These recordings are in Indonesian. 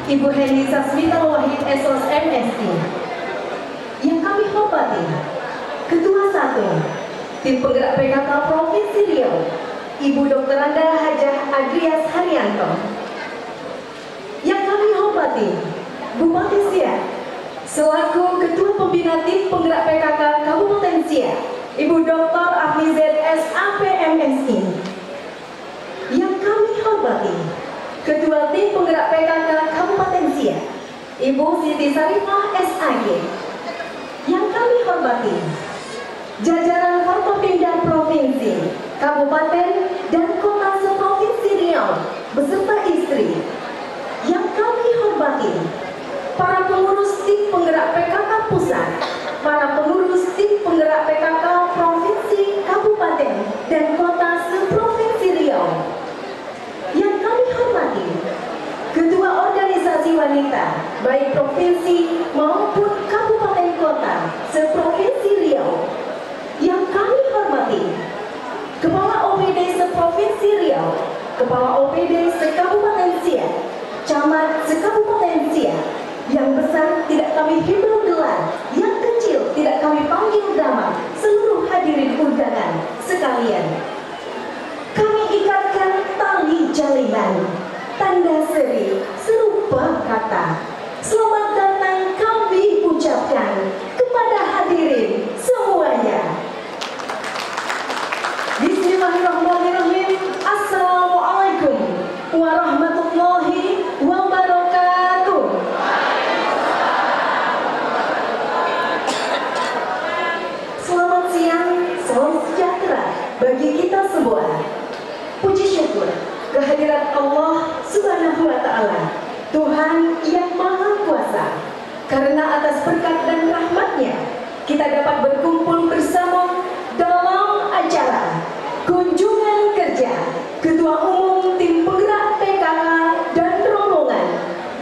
Ibu Heni Sasmita Wahid SOS MSc. Yang kami hormati, Ketua 1 Tim Penggerak PKK Provinsi Riau, Ibu Dr. Anda Hajah Adrias Haryanto. Yang kami hormati, Bupati Siak selaku Ketua Pembina Tim Penggerak PKK Kabupaten Siak, Ibu Dr. Afnizet SAP MSI. Yang kami hormati, Ketua Tim Penggerak PKK Kabupaten Siak, Ibu Siti Sarifah SAG. Yang kami hormati, jajaran Forkopimda Provinsi, Kabupaten, dan Kota Seprovinsi Riau beserta istri. Yang kami hormati, para pengurus tim penggerak PKK Pusat, para pengurus tim penggerak PKK Provinsi, Kabupaten, dan Kota Seprovinsi Riau. Yang kami hormati, Ketua Organisasi Wanita, baik Provinsi maupun Kabupaten Kota Seprovinsi Riau. Yang kami hormati, Kepala OPD Seprovinsi Riau, Kepala OPD Sekabupaten Siak, Camat Sekabupaten Siak. Yang besar tidak kami himbau gelar, yang kecil tidak kami panggil nama, seluruh hadirin undangan sekalian. Kami ikatkan tali jalinan, tanda seri serupa kata. Selamat datang kami ucapkan kepada hadirin semuanya. Bismillahirrahmanirrahim. Assalamualaikum warahmatullahi wabarakatuh. Selamat siang, salam sejahtera bagi kita semua. Puji syukur kehadirat Allah Subhanahu wa Ta'ala, Tuhan yang Maha Kuasa, karena atas berkat dan rahmat-Nya kita dapat berkumpul bersama dalam acara kunjungan kerja Ketua Umum Tim Penggerak PKK dan rombongan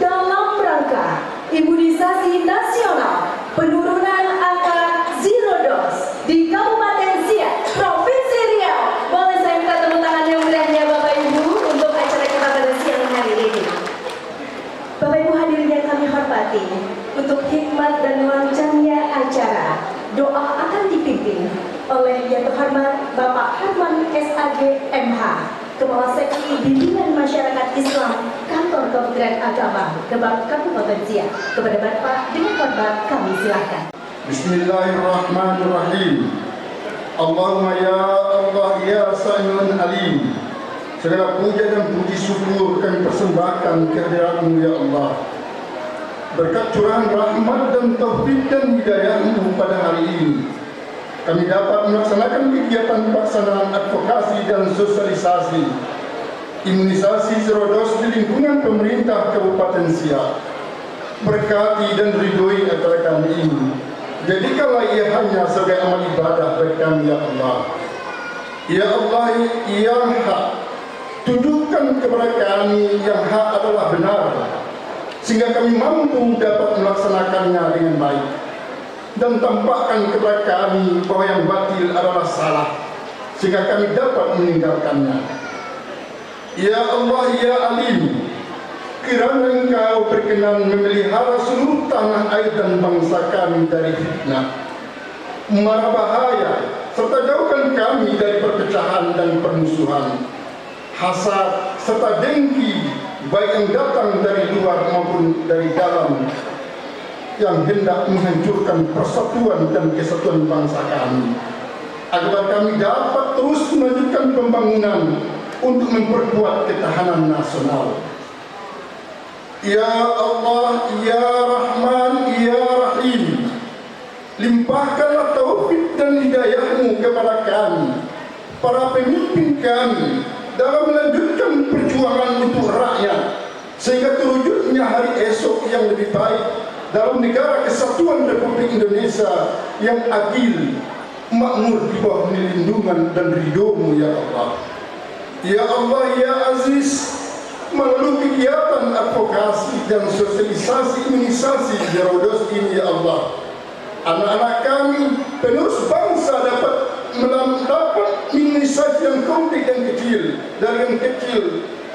dalam rangka imunisasi nasional penurunan angka zero dose di Kabupaten Siak, Provinsi Riau. Boleh saya minta tepuk tangan yang meriahnya Bapak Ibu untuk acara kita pada siang hari ini. Bapak Ibu hadirin yang kami hormati, untuk hikmat dan lancarnya acara, doa akan dipimpin oleh yang terhormat Bapak Herman SAG MH, Kepala Seksi Bimbingan Masyarakat Islam Kantor Kementerian Agama Kabupaten Siak. Kepada Bapak dengan hormat kami silakan. Bismillahirrahmanirrahim. Allahumma ya Allah ya Sami'un Alim. Segala puja dan puji syukur kami persembahkan kehadirat-Mu ya Allah. Berkat curahan rahmat dan taufik dan hidayah-Mu pada hari ini, kami dapat melaksanakan kegiatan pelaksanaan advokasi dan sosialisasi imunisasi zero dose di lingkungan pemerintah Kabupaten Siak. Berkati dan ridhoi acara kami ini. Jadikanlah ia hanya sebagai amal ibadah bagi kami ya Allah. Ya Allah yang hak, tunjukkan kepada kami yang hak adalah benar, sehingga kami mampu dapat melaksanakannya dengan baik, dan tampakkan kepada kami bahwa yang batil adalah salah, sehingga kami dapat meninggalkannya. Ya Allah ya Alim, kiranya Engkau berkenan memelihara seluruh tanah air dan bangsa kami dari fitnah, mara bahaya, serta jauhkan kami dari perpecahan dan permusuhan, hasad serta dengki, baik yang datang dari luar maupun dari dalam, yang hendak menghancurkan persatuan dan kesatuan bangsa kami, agar kami dapat terus melanjutkan pembangunan untuk memperkuat ketahanan nasional. Ya Allah, Ya Rahman, Ya Rahim, limpahkanlah taufik dan hidayah-Mu kepada kami, para pemimpin kami, dalam melanjutkan perjuangan untuk rakyat, sehingga terwujudnya hari esok yang lebih baik dalam negara kesatuan Republik Indonesia yang adil, makmur di bawah lindungan dan ridho-Mu ya Allah. Ya Allah, Ya Aziz, melalui kegiatan advokasi dan sosialisasi imunisasi zero dose ini ya Allah, anak-anak kami penerus bangsa dapat mendapat imunisasi yang komplit dan kecil, dari yang kecil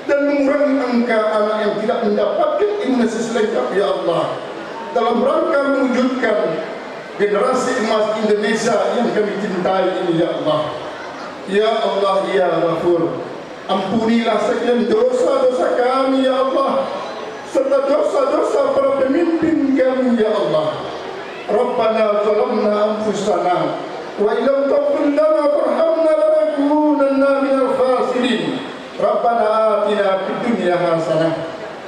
dan mengurangi angka anak yang tidak mendapatkan imunisasi lengkap ya Allah, dalam rangka mewujudkan generasi emas Indonesia yang kami cintai ini ya Allah. Ya Allah ya Ghafur, ampunilah sekian dosa-dosa kami ya Allah, serta dosa-dosa para pemimpin kami ya Allah. Rabbana zalamna anfusana wa illam taghfir lana warhamna lanakunanna minal khasirin. Rabbana atina fid dunya hasanah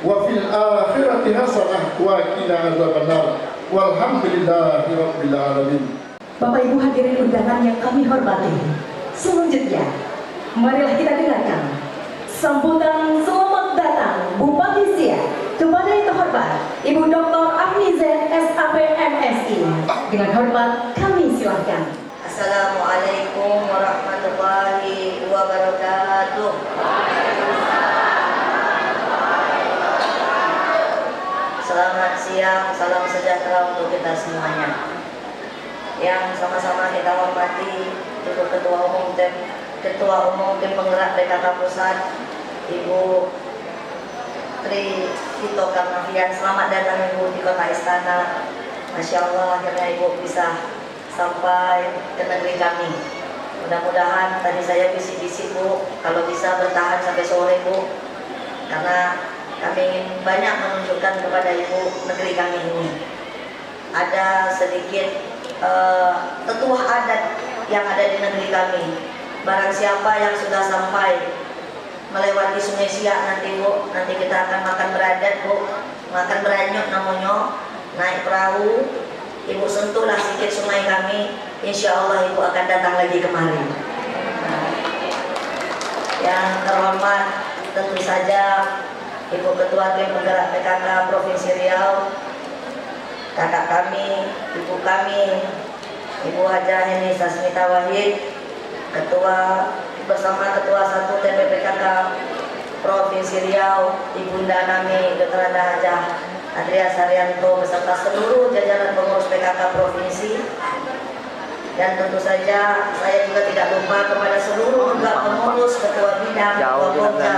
wa fil akhirati hasanah wa qina azabannar. Walhamdulillahi rabbil alamin. Bapak Ibu hadirin undangan yang kami hormati, selanjutnya marilah kita dengarkan sambutan selamat datang Bupati Siak kepada yang terhormat Ibu Dr. Afni Zain SAP MSI. Dengan hormat kami silakan. Assalamualaikum warahmatullahi wabarakatuh. Selamat siang, salam sejahtera untuk kita semuanya. Yang sama-sama kita hormati Ibu Ketua Umum Tim Penggerak PKK Pusat, Ibu Tri Tito Karnavian. Selamat datang Ibu di Kota Istana. Masya Allah, akhirnya Ibu bisa sampai ke negeri kami. Mudah-mudahan tadi saya bisik-bisik Bu, kalau bisa bertahan sampai sore Bu, karena kami ingin banyak menunjukkan kepada Ibu negeri kami ini. Ada sedikit tetuah adat yang ada di negeri kami. Barang siapa yang sudah sampai melewati Sungai Siak nanti Bu, nanti kita akan makan beradat Bu, makan beranyut namanya, naik perahu. Ibu sentuhlah sedikit sungai kami, insya Allah Ibu akan datang lagi kemari. Yang terhormat tentu saja Ibu Ketua Tim Penggerak PKK Provinsi Riau, kakak kami, ibu kami, Ibu Hajah Heni Sasmita Wahid, bersama Ketua 1 TPPKK Provinsi Riau, Ibunda Nami Dr. Hajah Adria Saryanto beserta seluruh jajaran pengurus PKK Provinsi. Dan tentu saja saya juga tidak lupa kepada seluruh juga pengurus, ketua bidang, ketua Pokja,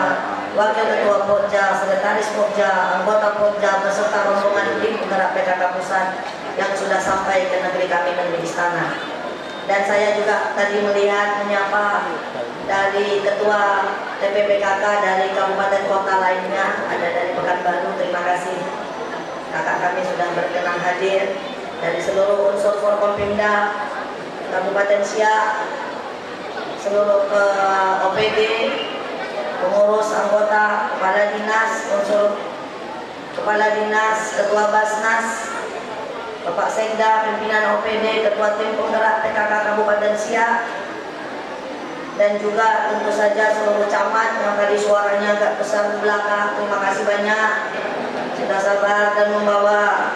wakil ketua Pokja, sekretaris Pokja, anggota Pokja beserta rombongan tim penggerak PKK Pusat yang sudah sampai ke negeri kami, negeri Istana. Dan saya juga tadi melihat menyapa dari ketua TPPKK dari kabupaten kota lainnya, ada dari Pekanbaru. Terima kasih kakak kami sudah berkenan hadir. Dari seluruh unsur Forkompimda Kabupaten Siak, seluruh OPD, pengurus, anggota, kepala dinas, unsur kepala dinas, ketua Basnas, Bapak Sekda, pimpinan OPD, ketua tim penggerak PKK Kabupaten Siak, dan juga tentu saja seluruh camat yang tadi suaranya agak besar di belakang. Terima kasih banyak sudah sabar dan membawa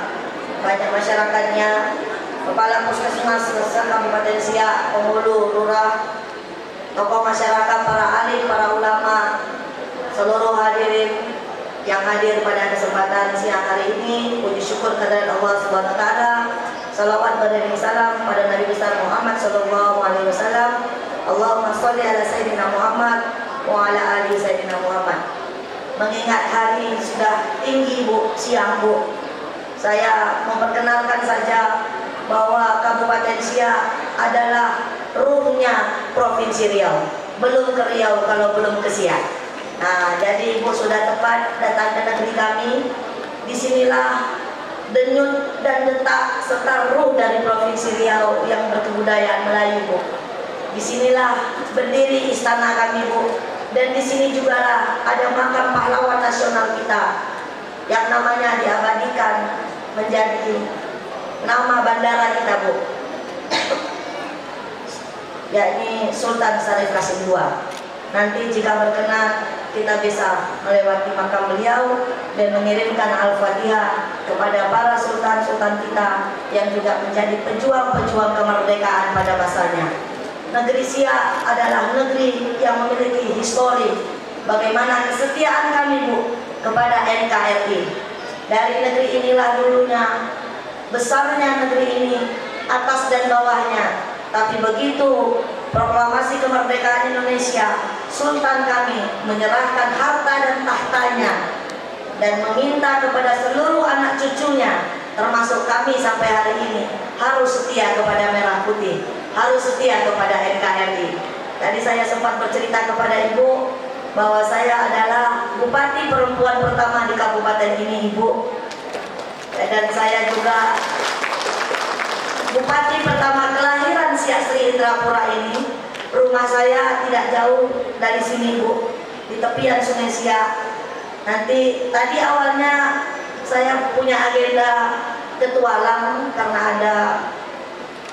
banyak masyarakatnya. Kepala Puskesmas Kabupaten Siak, penghulu, lurah, tokoh masyarakat, para alim, para ulama, seluruh hadirin yang hadir pada kesempatan siang hari ini. Puji syukur kehadirat Allah Subhanahu wa taala. Salawat beriring salam pada Nabi besar Muhammad sallallahu alaihi wasallam. Allahumma sholli ala sayyidina Muhammad wa ala ali sayyidina Muhammad. Mengingat hari sudah tinggi Bu, siang Bu, saya memperkenalkan saja bahwa Kabupaten Siak adalah ruhnya Provinsi Riau. Belum ke Riau kalau belum ke Siak. Nah, jadi Ibu sudah tepat datang ke negeri kami. Disinilah denyut dan detak serta ruh dari Provinsi Riau yang berkebudayaan Melayu Bu. Disinilah berdiri istana kami Bu. Dan di sini juga lah ada makam pahlawan nasional kita yang namanya diabadikan menjadi nama bandara kita Bu, yakni Sultan Syarif Qasim II. Nanti jika berkenan kita bisa melewati makam beliau dan mengirimkan Al-Fatihah kepada para sultan-sultan kita yang juga menjadi pejuang-pejuang kemerdekaan pada masanya. Negeri Siak adalah negeri yang memiliki histori bagaimana kesetiaan kami Bu kepada NKRI. Dari negeri inilah dulunya besarnya negeri ini, atas dan bawahnya. Tapi begitu proklamasi kemerdekaan Indonesia Sultan kami menyerahkan harta dan tahtanya dan meminta kepada seluruh anak cucunya, termasuk kami sampai hari ini, harus setia kepada Merah Putih, harus setia kepada NKRI. Tadi saya sempat bercerita kepada Ibu bahwa saya adalah bupati perempuan pertama di kabupaten ini, Ibu. Dan saya juga bupati pertama kelahiran Siak Sri Indrapura ini. Rumah saya tidak jauh dari sini, Bu, di tepian Sungai Siak. Nanti tadi awalnya saya punya agenda petualang karena ada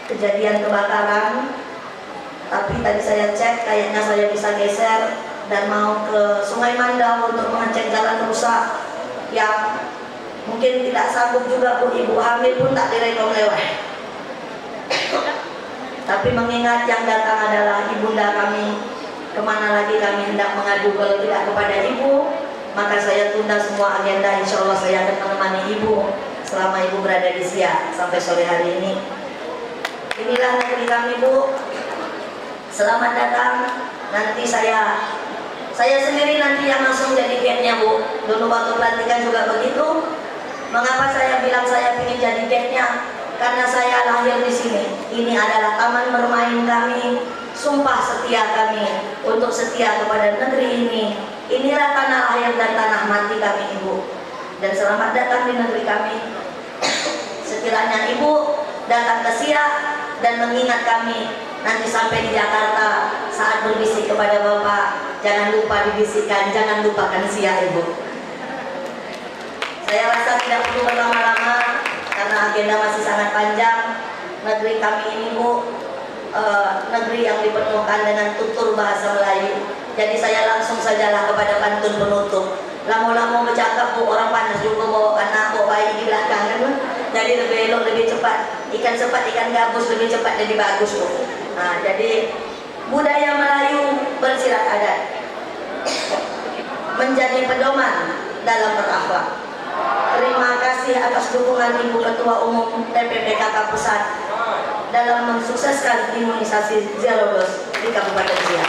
kejadian kebakaran, tapi tadi saya cek kayaknya saya bisa geser dan mau ke Sungai Mandau untuk mengecek jalan rusak yang mungkin tidak sanggup juga, Bu. Ibu hamil pun tak direkom lewat. Tapi mengingat yang datang adalah ibunda kami, kemana lagi kami hendak mengadu kalau tidak kepada Ibu, maka saya tunda semua agenda. Insya Allah saya akan menemani Ibu selama Ibu berada di Siak sampai sore hari ini. Inilah negeri kami, Bu. Selamat datang. Nanti saya sendiri nanti yang langsung jadi guide-nya, Bu. Dulu waktu pelantikan juga begitu. Mengapa saya bilang saya ingin jadi guide-nya? Karena saya lahir di sini. Ini adalah taman bermain kami, sumpah setia kami untuk setia kepada negeri ini. Inilah tanah air dan tanah mati kami, Ibu. Dan selamat datang di negeri kami. Sekiranya Ibu datang ke Siak dan mengingat kami nanti sampai di Jakarta saat berbisik kepada Bapak, jangan lupa dibisikkan, jangan lupakan Siak, Ibu. Saya rasa tidak perlu berlama-lama karena agenda masih sangat panjang. Negeri kami ini, Bu, negeri yang dipenuhkan dengan tutur bahasa Melayu. Jadi saya langsung sajalah kepada pantun penutup. Lama-lama bercakap, Bu, orang panas juga bawa anak, bawa bayi di belakang kan. Jadi lebih elok, lebih cepat. Ikan cepat, ikan gabus lebih cepat jadi bagus, Bu. Nah, jadi budaya Melayu bersirat adat menjadi pedoman dalam berakhlak. Terima kasih atas dukungan Ibu Ketua Umum TPPKK Pusat dalam mensukseskan imunisasi zero dose di Kabupaten Siak.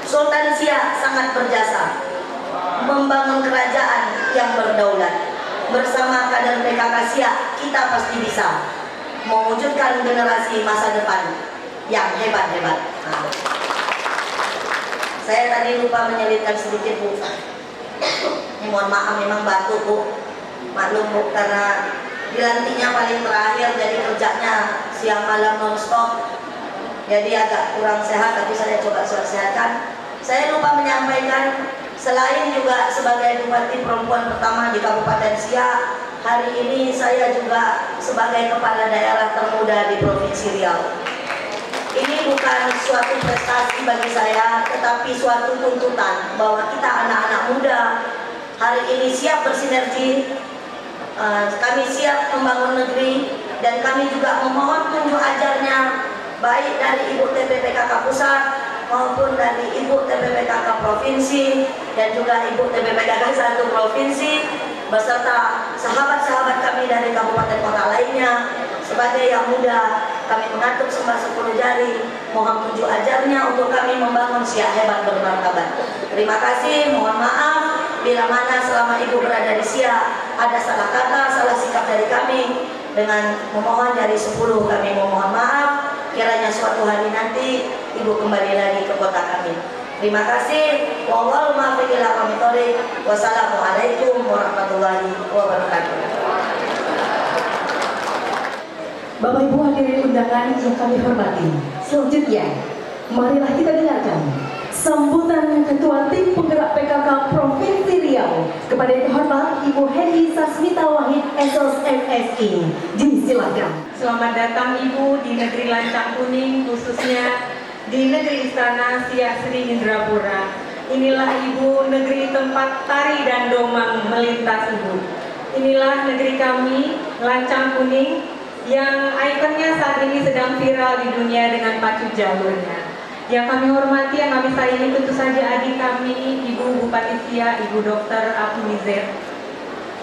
Sultan Siak sangat berjasa membangun kerajaan yang berdaulat. Bersama kader PKK Siak, kita pasti bisa mewujudkan generasi masa depan yang hebat-hebat. Nah, saya tadi lupa menyelitkan sedikit, Bu. Ini mohon maaf, memang batuk, Bu. Maklum, Bu, karena dilantiknya paling terakhir, jadi kerjanya siang malam non-stop. Jadi agak kurang sehat, tapi saya coba sehatkan. Saya lupa menyampaikan, selain juga sebagai bupati perempuan pertama di Kabupaten Siak, hari ini saya juga sebagai kepala daerah termuda di Provinsi Riau. Ini bukan suatu prestasi bagi saya, tetapi suatu tuntutan bahwa kita anak-anak muda hari ini siap bersinergi, kami siap membangun negeri, dan kami juga memohon tunjuk ajarnya baik dari Ibu TPPKK Pusat maupun dari Ibu TPPKK Provinsi dan juga Ibu TPPKK 1 Provinsi beserta sahabat-sahabat kami dari kabupaten kota lainnya. Sebagai yang muda, kami mengatur sembah 10 jari, mohon tunjuk ajarnya untuk kami membangun Siak hebat bermartabat. Terima kasih, mohon maaf bila mana selama Ibu berada di Siak ada salah kata, salah sikap dari kami. Dengan memohon dari 10 kami memohon maaf. Kiranya suatu hari nanti Ibu kembali lagi ke kota kami. Terima kasih. Wassalamualaikum warahmatullahi wabarakatuh. Bapak Ibu hadirin undangan yang kami hormati, selanjutnya marilah kita dengarkan sambutan Ketua Tim Penggerak PKK Provinsi Riau kepada yang terhormat Ibu Hedi Sasmita Wahid SOS MSI. Disilakan. Selamat datang Ibu di negeri Lancang Kuning, khususnya di negeri Istana Siak Sri Indrapura. Inilah Ibu negeri tempat tari dan domang melintas, Ibu. Inilah negeri kami, Lancang Kuning, yang ikonnya saat ini sedang viral di dunia dengan pacu jalurnya. Yang kami hormati, yang kami sayangi tentu saja adik kami, Ibu Bupati Siak, Ibu Dr. Abdulizet.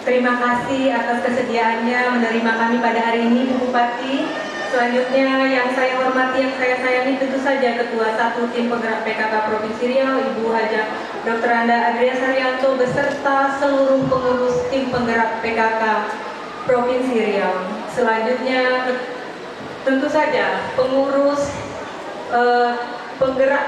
Terima kasih atas kesediaannya menerima kami pada hari ini, Bu Bupati. Selanjutnya yang saya hormati, yang saya sayangi tentu saja Ketua 1 Tim Penggerak PKK Provinsi Riau, Ibu Haja Dr. Anda Adria Saryanto beserta seluruh pengurus Tim Penggerak PKK Provinsi Riau. Selanjutnya tentu saja pengurus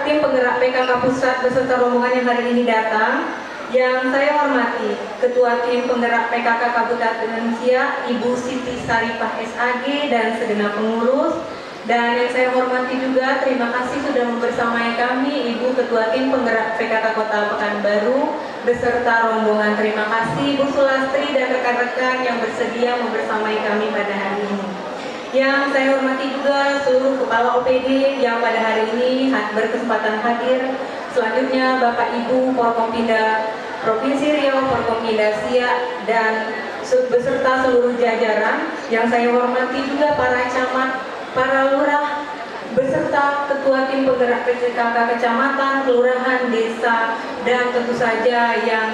Tim Penggerak PKK Pusat beserta rombongan yang hari ini datang. Yang saya hormati Ketua Tim Penggerak PKK Kabupaten Siak, Ibu Siti Saripah SAG dan segenap pengurus. Dan yang saya hormati juga, terima kasih sudah membersamai kami Ibu Ketua Tim Penggerak PKK Kota Pekanbaru beserta rombongan. Terima kasih Bu Sulastri dan rekan-rekan yang bersedia membersamai kami pada hari ini. Yang saya hormati juga seluruh kepala OPD yang pada hari ini berkesempatan hadir. Selanjutnya Bapak Ibu Forkompinda Provinsi Riau, Forkompinda Siak dan beserta seluruh jajaran. Yang saya hormati juga para camat, para lurah beserta ketua tim penggerak PKK kecamatan, kelurahan, desa, dan tentu saja yang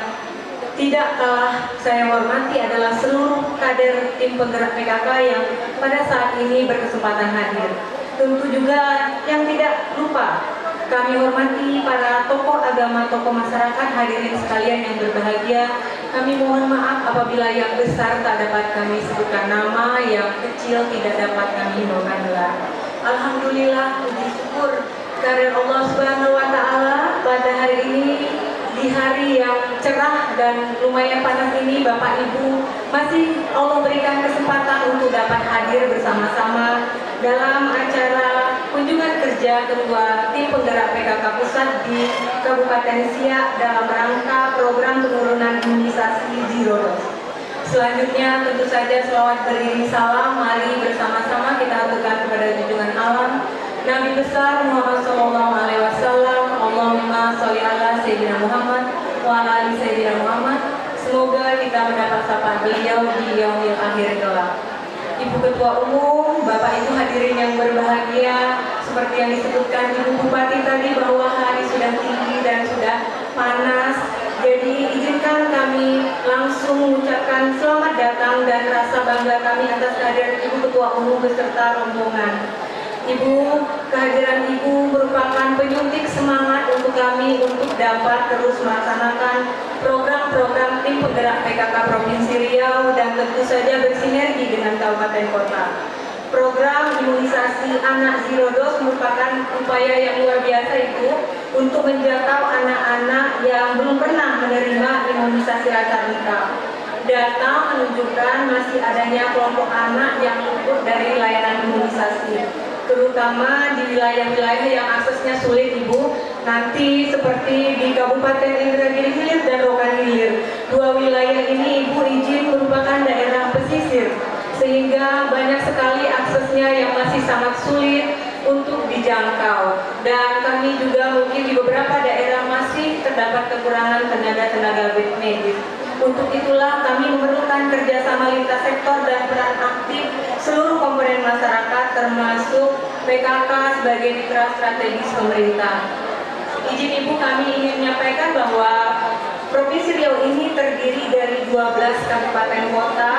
tidak kalah saya hormati adalah seluruh kader tim penggerak PKK yang pada saat ini berkesempatan hadir. Tentu juga yang tidak lupa kami hormati para tokoh agama, tokoh masyarakat, hadirin sekalian yang berbahagia. Kami mohon maaf apabila yang besar tak dapat kami sebutkan nama, yang kecil tidak dapat kami bawakan gelar. Alhamdulillah, puji syukur karena Allah Subhanahu wa Ta'ala pada hari ini, di hari yang cerah dan lumayan panas ini, Bapak Ibu masih Allah berikan kesempatan untuk dapat hadir bersama-sama dalam acara kunjungan kerja Ketua Tim Penggerak PKK Pusat di Kabupaten Siak dalam rangka program penurunan imunisasi Zero Dose. Selanjutnya tentu saja selawat beriring salam, mari bersama-sama kita aturkan kepada junjungan alam Nabi besar Muhammad SAW. Allahumma sholli ala Sayyidina Muhammad wa ala ali Sayyidina Muhammad. Semoga kita mendapat sapaan beliau di yaumil akhir kelak. Ibu Ketua Umum, Bapak Ibu hadirin yang berbahagia, seperti yang disebutkan Ibu Bupati tadi bahwa hari sudah tinggi dan sudah panas. Jadi izinkan kami langsung mengucapkan selamat datang dan rasa bangga kami atas kehadiran Ibu Ketua Umum beserta rombongan. Ibu, kehadiran Ibu merupakan penyuntik semangat untuk kami untuk dapat terus melaksanakan program-program tim penggerak PKK Provinsi Riau dan tentu saja bersinergi dengan kabupaten kota. Program imunisasi anak Zero Dose merupakan upaya yang luar biasa Ibu untuk menjangkau anak-anak yang belum pernah menerima imunisasi rasa lengkap. Data menunjukkan masih adanya kelompok anak yang luput dari layanan imunisasi, terutama di wilayah-wilayah yang aksesnya sulit Ibu. Nanti seperti di Kabupaten Indragiri Hilir dan Rokan Hilir, dua wilayah ini Ibu izin merupakan daerah pesisir, sehingga banyak sekali aksesnya yang masih sangat sulit untuk dijangkau. Dan kami juga mungkin di beberapa daerah masih terdapat kekurangan tenaga-tenaga medis. Untuk itulah kami memerlukan kerjasama lintas sektor dan peran aktif seluruh komponen masyarakat termasuk PKK sebagai mitra strategis pemerintah. Izin Ibu, kami ingin menyampaikan bahwa Provinsi Riau ini terdiri dari 12 kabupaten kota,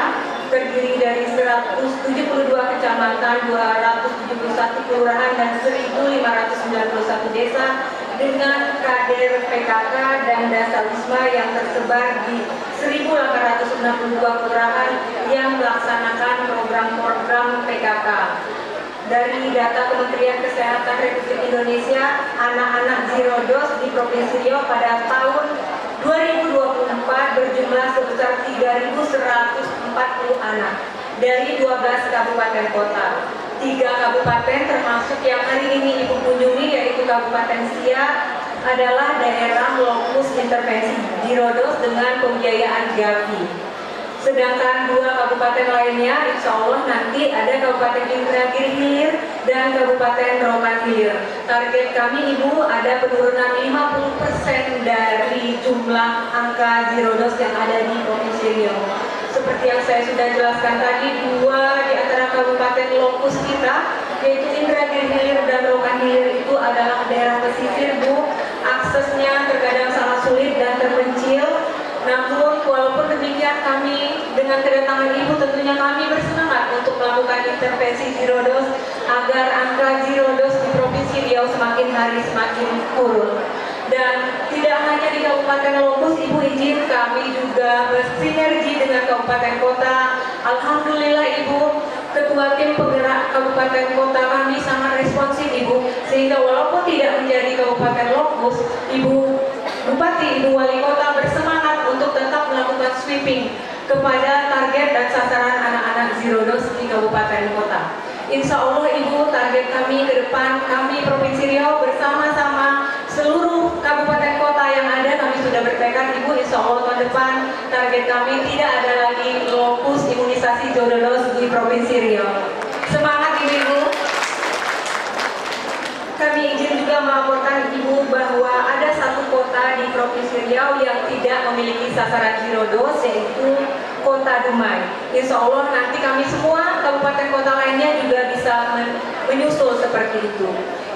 terdiri dari 172 kecamatan, 271 kelurahan dan 1.591 desa dengan kader PKK dan Dasar Wisma yang tersebar di 1.862 kelurahan yang melaksanakan program-program PKK. Dari data Kementerian Kesehatan Republik Indonesia, anak-anak Zero Dose di Provinsi Riau pada tahun 2024 berjumlah sebesar 3.140 anak dari 12 kabupaten kota. 3 kabupaten termasuk yang hari ini Ibu kunjungi yaitu Kabupaten Siak adalah daerah lokus intervensi Zero Dose dengan pembiayaan Gavi. Sedangkan 2 kabupaten lainnya insya Allah nanti ada Kabupaten Indragiri Hilir dan Kabupaten Rokan Hilir. Target kami Ibu ada penurunan 50% dari jumlah angka Zero Dose yang ada di Provinsi Riau. Seperti yang saya sudah jelaskan tadi, 2 di antara kabupaten lokus kita yaitu Indragiri Hilir dan Rokan Hilir itu adalah daerah pesisir Bu. Aksesnya terkadang sangat sulit dan terpencil. Namun walaupun demikian kami dengan kedatangan Ibu tentunya kami bersemangat untuk melakukan intervensi zero dose agar angka zero dose di Provinsi Riau semakin hari semakin turun. Dan tidak hanya di Kabupaten Lombok, Ibu izin kami juga bersinergi dengan Kabupaten Kota. Alhamdulillah Ibu, Ketua Tim Penggerak Kabupaten Kota kami sangat responsif Ibu, sehingga walaupun tidak menjadi Kabupaten Lombok, Ibu Bupati, Ibu Wali Kota bersemangat untuk tetap melakukan sweeping kepada target dan sasaran anak-anak zero dose di Kabupaten Kota. Insya Allah Ibu, target kami ke depan, kami Provinsi Riau bersama-sama seluruh kabupaten kota yang ada, kami sudah bertekad Ibu, insya Allah tahun depan target kami tidak ada lagi lokus imunisasi zero dose di Provinsi Riau. Semangat Ibu. Kami izin juga melaporkan Ibu bahwa ada satu kota di Provinsi Riau yang tidak memiliki sasaran zero dose, yaitu Kota Dumai. Insya Allah nanti kami semua kabupaten kota lainnya juga bisa menyusul seperti itu.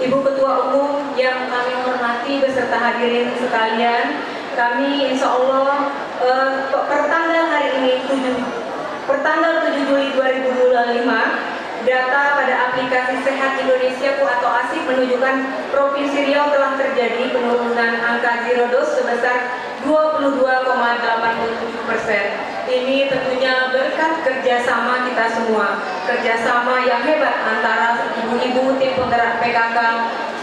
Ibu Ketua Umum yang kami hormati beserta hadirin sekalian, kami insya Allah pertanggal hari ini pertanggal 7 Juli 2025, data pada aplikasi Sehat Indonesia atau ASIP menunjukkan Provinsi Riau telah terjadi penurunan angka zero dose sebesar 22,87%. Ini tentunya berkat kerjasama kita semua, kerjasama yang hebat antara ibu-ibu tim penggerak PKK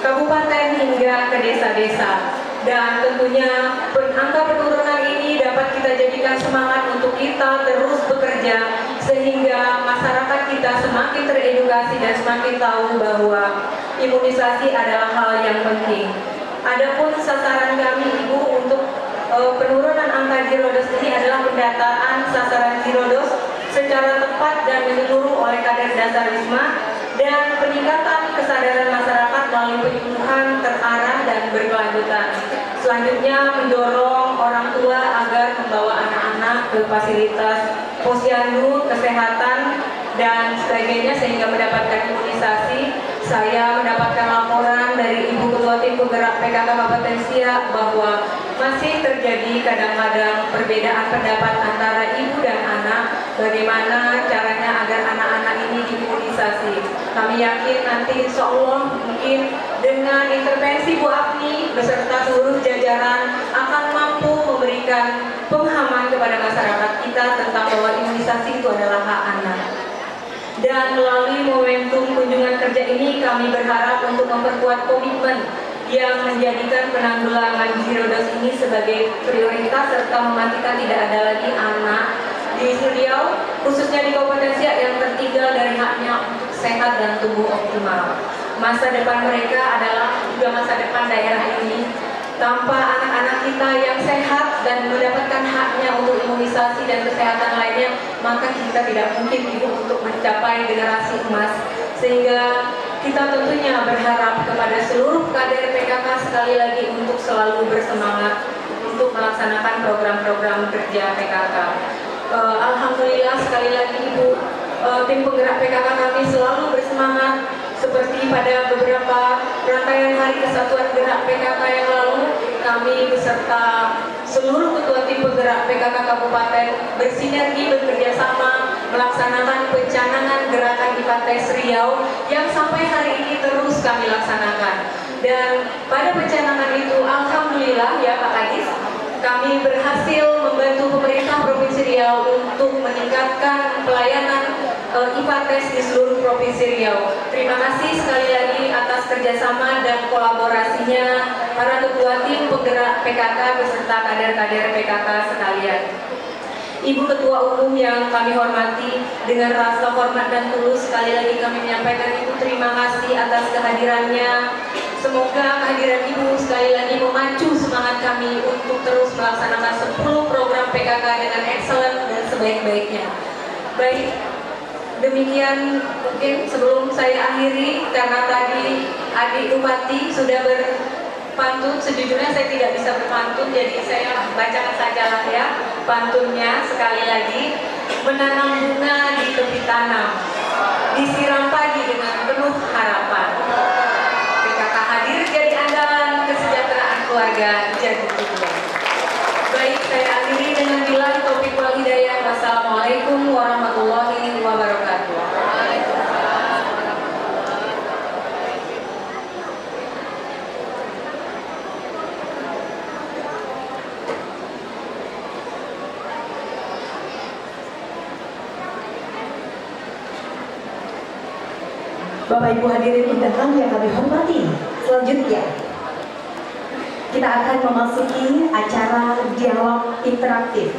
kabupaten hingga ke desa-desa. Dan tentunya angka penurunan ini dapat kita jadikan semangat untuk kita terus bekerja sehingga masyarakat kita semakin teredukasi dan semakin tahu bahwa imunisasi adalah hal yang penting. Adapun sasaran kami Ibu untuk penurunan angka zero dose ini adalah pendataan sasaran zero dose secara tepat dan menyeluruh oleh kader dasar Wisma dan peningkatan kesadaran masyarakat melalui penyuluhan terarah dan berkelanjutan. Selanjutnya mendorong orang tua agar membawa anak-anak ke fasilitas posyandu, kesehatan dan sebagainya sehingga mendapatkan imunisasi. Saya mendapatkan laporan dari Ibu Ketua Tim Penggerak PKK Kabupaten Siak bahwa masih terjadi kadang-kadang perbedaan pendapat antara ibu dan anak bagaimana caranya agar anak-anak ini diimunisasi. Kami yakin nanti insya Allah mungkin dengan intervensi Bu Afni beserta seluruh jajaran akan mampu memberikan pemahaman kepada masyarakat kita tentang bahwa imunisasi itu adalah hak anak. Dan melalui momentum kunjungan kerja ini kami berharap untuk memperkuat komitmen yang menjadikan penanggulangan zero dose ini sebagai prioritas serta memastikan tidak ada lagi anak di Riau khususnya di Kabupaten Siak yang tertinggal dari haknya untuk sehat dan tumbuh optimal. Masa depan mereka adalah juga masa depan daerah ini. Tanpa anak-anak kita yang sehat dan mendapatkan haknya untuk imunisasi dan kesehatan lainnya, maka kita tidak mungkin Ibu untuk mencapai generasi emas. Sehingga kita tentunya berharap kepada seluruh kader PKK sekali lagi untuk selalu bersemangat untuk melaksanakan program-program kerja PKK. Alhamdulillah sekali lagi Ibu, tim penggerak PKK kami selalu bersemangat seperti pada beberapa rangkaian hari kesatuan gerak PKK yang lalu, kami beserta seluruh ketua tim penggerak PKK Kabupaten bersinergi bekerja sama melaksanakan pencanangan gerakan IPATES Riau yang sampai hari ini terus kami laksanakan. Dan pada pencanangan itu alhamdulillah ya Pak Kadis, kami berhasil membantu pemerintah Provinsi Riau untuk meningkatkan pelayanan IPATES di seluruh Provinsi Riau. Terima kasih sekali lagi atas kerjasama dan kolaborasinya para ketua tim penggerak PKK beserta kader-kader PKK sekalian. Ibu Ketua Umum yang kami hormati, dengan rasa hormat dan tulus sekali lagi kami menyampaikan Ibu terima kasih atas kehadirannya. Semoga kehadiran Ibu sekali lagi memacu semangat kami untuk terus melaksanakan 10 program PKK dengan excellent dan sebaik-baiknya. Baik, demikian mungkin sebelum saya akhiri karena tadi Adik Bupati sudah berpantun, sejujurnya saya tidak bisa berpantun jadi saya bacakan sajalah ya pantunnya sekali lagi. Menanam bunga di tepi tanam, disiram pagi dengan penuh harapan. PKK hadir jadi andalan kesejahteraan keluarga jadi tujuan. Baik, saya akhiri dengan bilang taufiq wal hidayah. Wassalamualaikum Assalamualaikum warahmatullahi wabarakatuh. Bapak Ibu hadirin undangan yang kami hormati, selanjutnya kita akan memasuki acara dialog interaktif,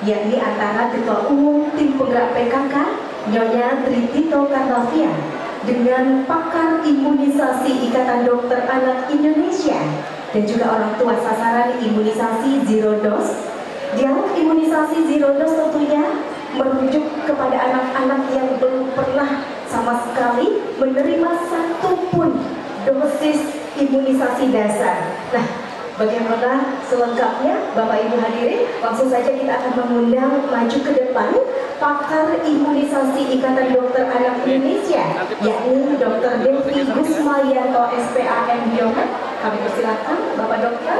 yakni antara Ketua Umum Tim Penggerak PKK Nyonya Tritito Karnavian dengan pakar imunisasi Ikatan Dokter Anak Indonesia dan juga orang tua sasaran imunisasi zero dose. Dialog imunisasi zero dose tentunya merujuk kepada anak-anak yang belum pernah sama sekali menerima satu pun dosis imunisasi dasar. Nah, bagaimana selengkapnya Bapak Ibu hadirin? Langsung saja kita akan mengundang maju ke depan pakar imunisasi Ikatan Dokter Anak Indonesia, yakni Dr. Devi Gusmayanto SPAM Biomed. Kami persilakan Bapak Dokter.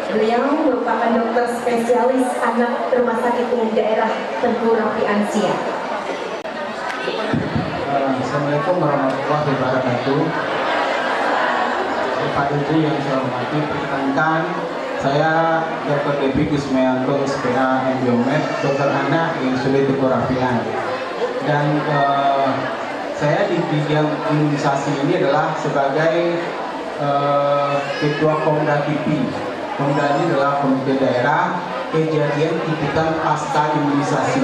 Beliau merupakan dokter spesialis anak Rumah Sakit Umum Daerah Tengku Rafian Siak. Assalamualaikum warahmatullahi wabarakatuh. Bapak Ibu yang saya hormati, perkenalkan saya Dr. Devi Gusmayanto SPAM Biomed, dokter anak yang sulit Tengku Rafian. Dan saya di bidang imunisasi ini adalah sebagai ketua Komda KIPI. Komda ini adalah Komite Daerah Kejadian Ikutan Pasca Imunisasi.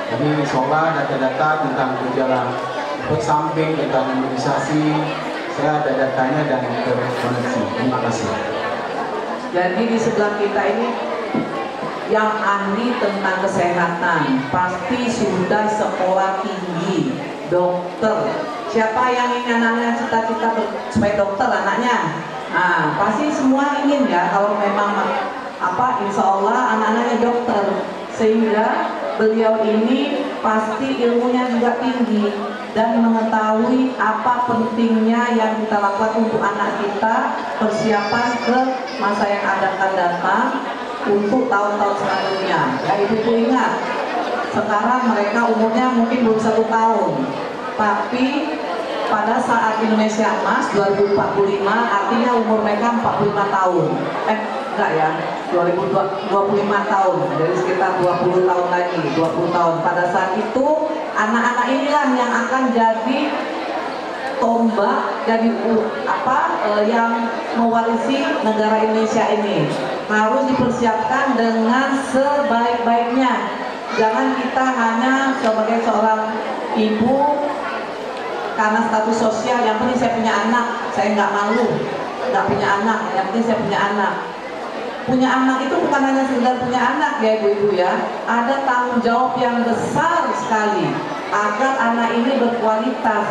Jadi insya data-data tentang gejala efek samping tentang imunisasi saya ada datanya dan terkoneksi. Terima kasih. Jadi di sebelah kita ini yang ahli tentang kesehatan, pasti sudah sekolah tinggi, dokter. Siapa yang ingin anaknya cita-cita sebagai dokter anaknya? Nah, pasti semua ingin ya kalau memang insya Allah anak-anaknya dokter, sehingga beliau ini pasti ilmunya juga tinggi dan mengetahui apa pentingnya yang kita lakukan untuk anak kita, persiapan ke masa yang akan datang untuk tahun-tahun selanjutnya. Ya, ibu ingat, sekarang mereka umurnya mungkin belum 1 tahun, tapi pada saat Indonesia Emas 2045 artinya umur mereka 45 tahun. Enggak ya, 2025 tahun. Jadi sekitar 20 tahun lagi, 20 tahun. Pada saat itu anak-anak inilah yang akan jadi tombak, jadi yang mewarisi negara Indonesia ini. Harus dipersiapkan dengan sebaik-baiknya. Jangan kita hanya sebagai seorang ibu karena status sosial, yang penting saya punya anak, saya nggak malu nggak punya anak, yang penting saya punya anak. Punya anak itu bukan hanya sekedar punya anak ya ibu-ibu ya, ada tanggung jawab yang besar sekali agar anak ini berkualitas,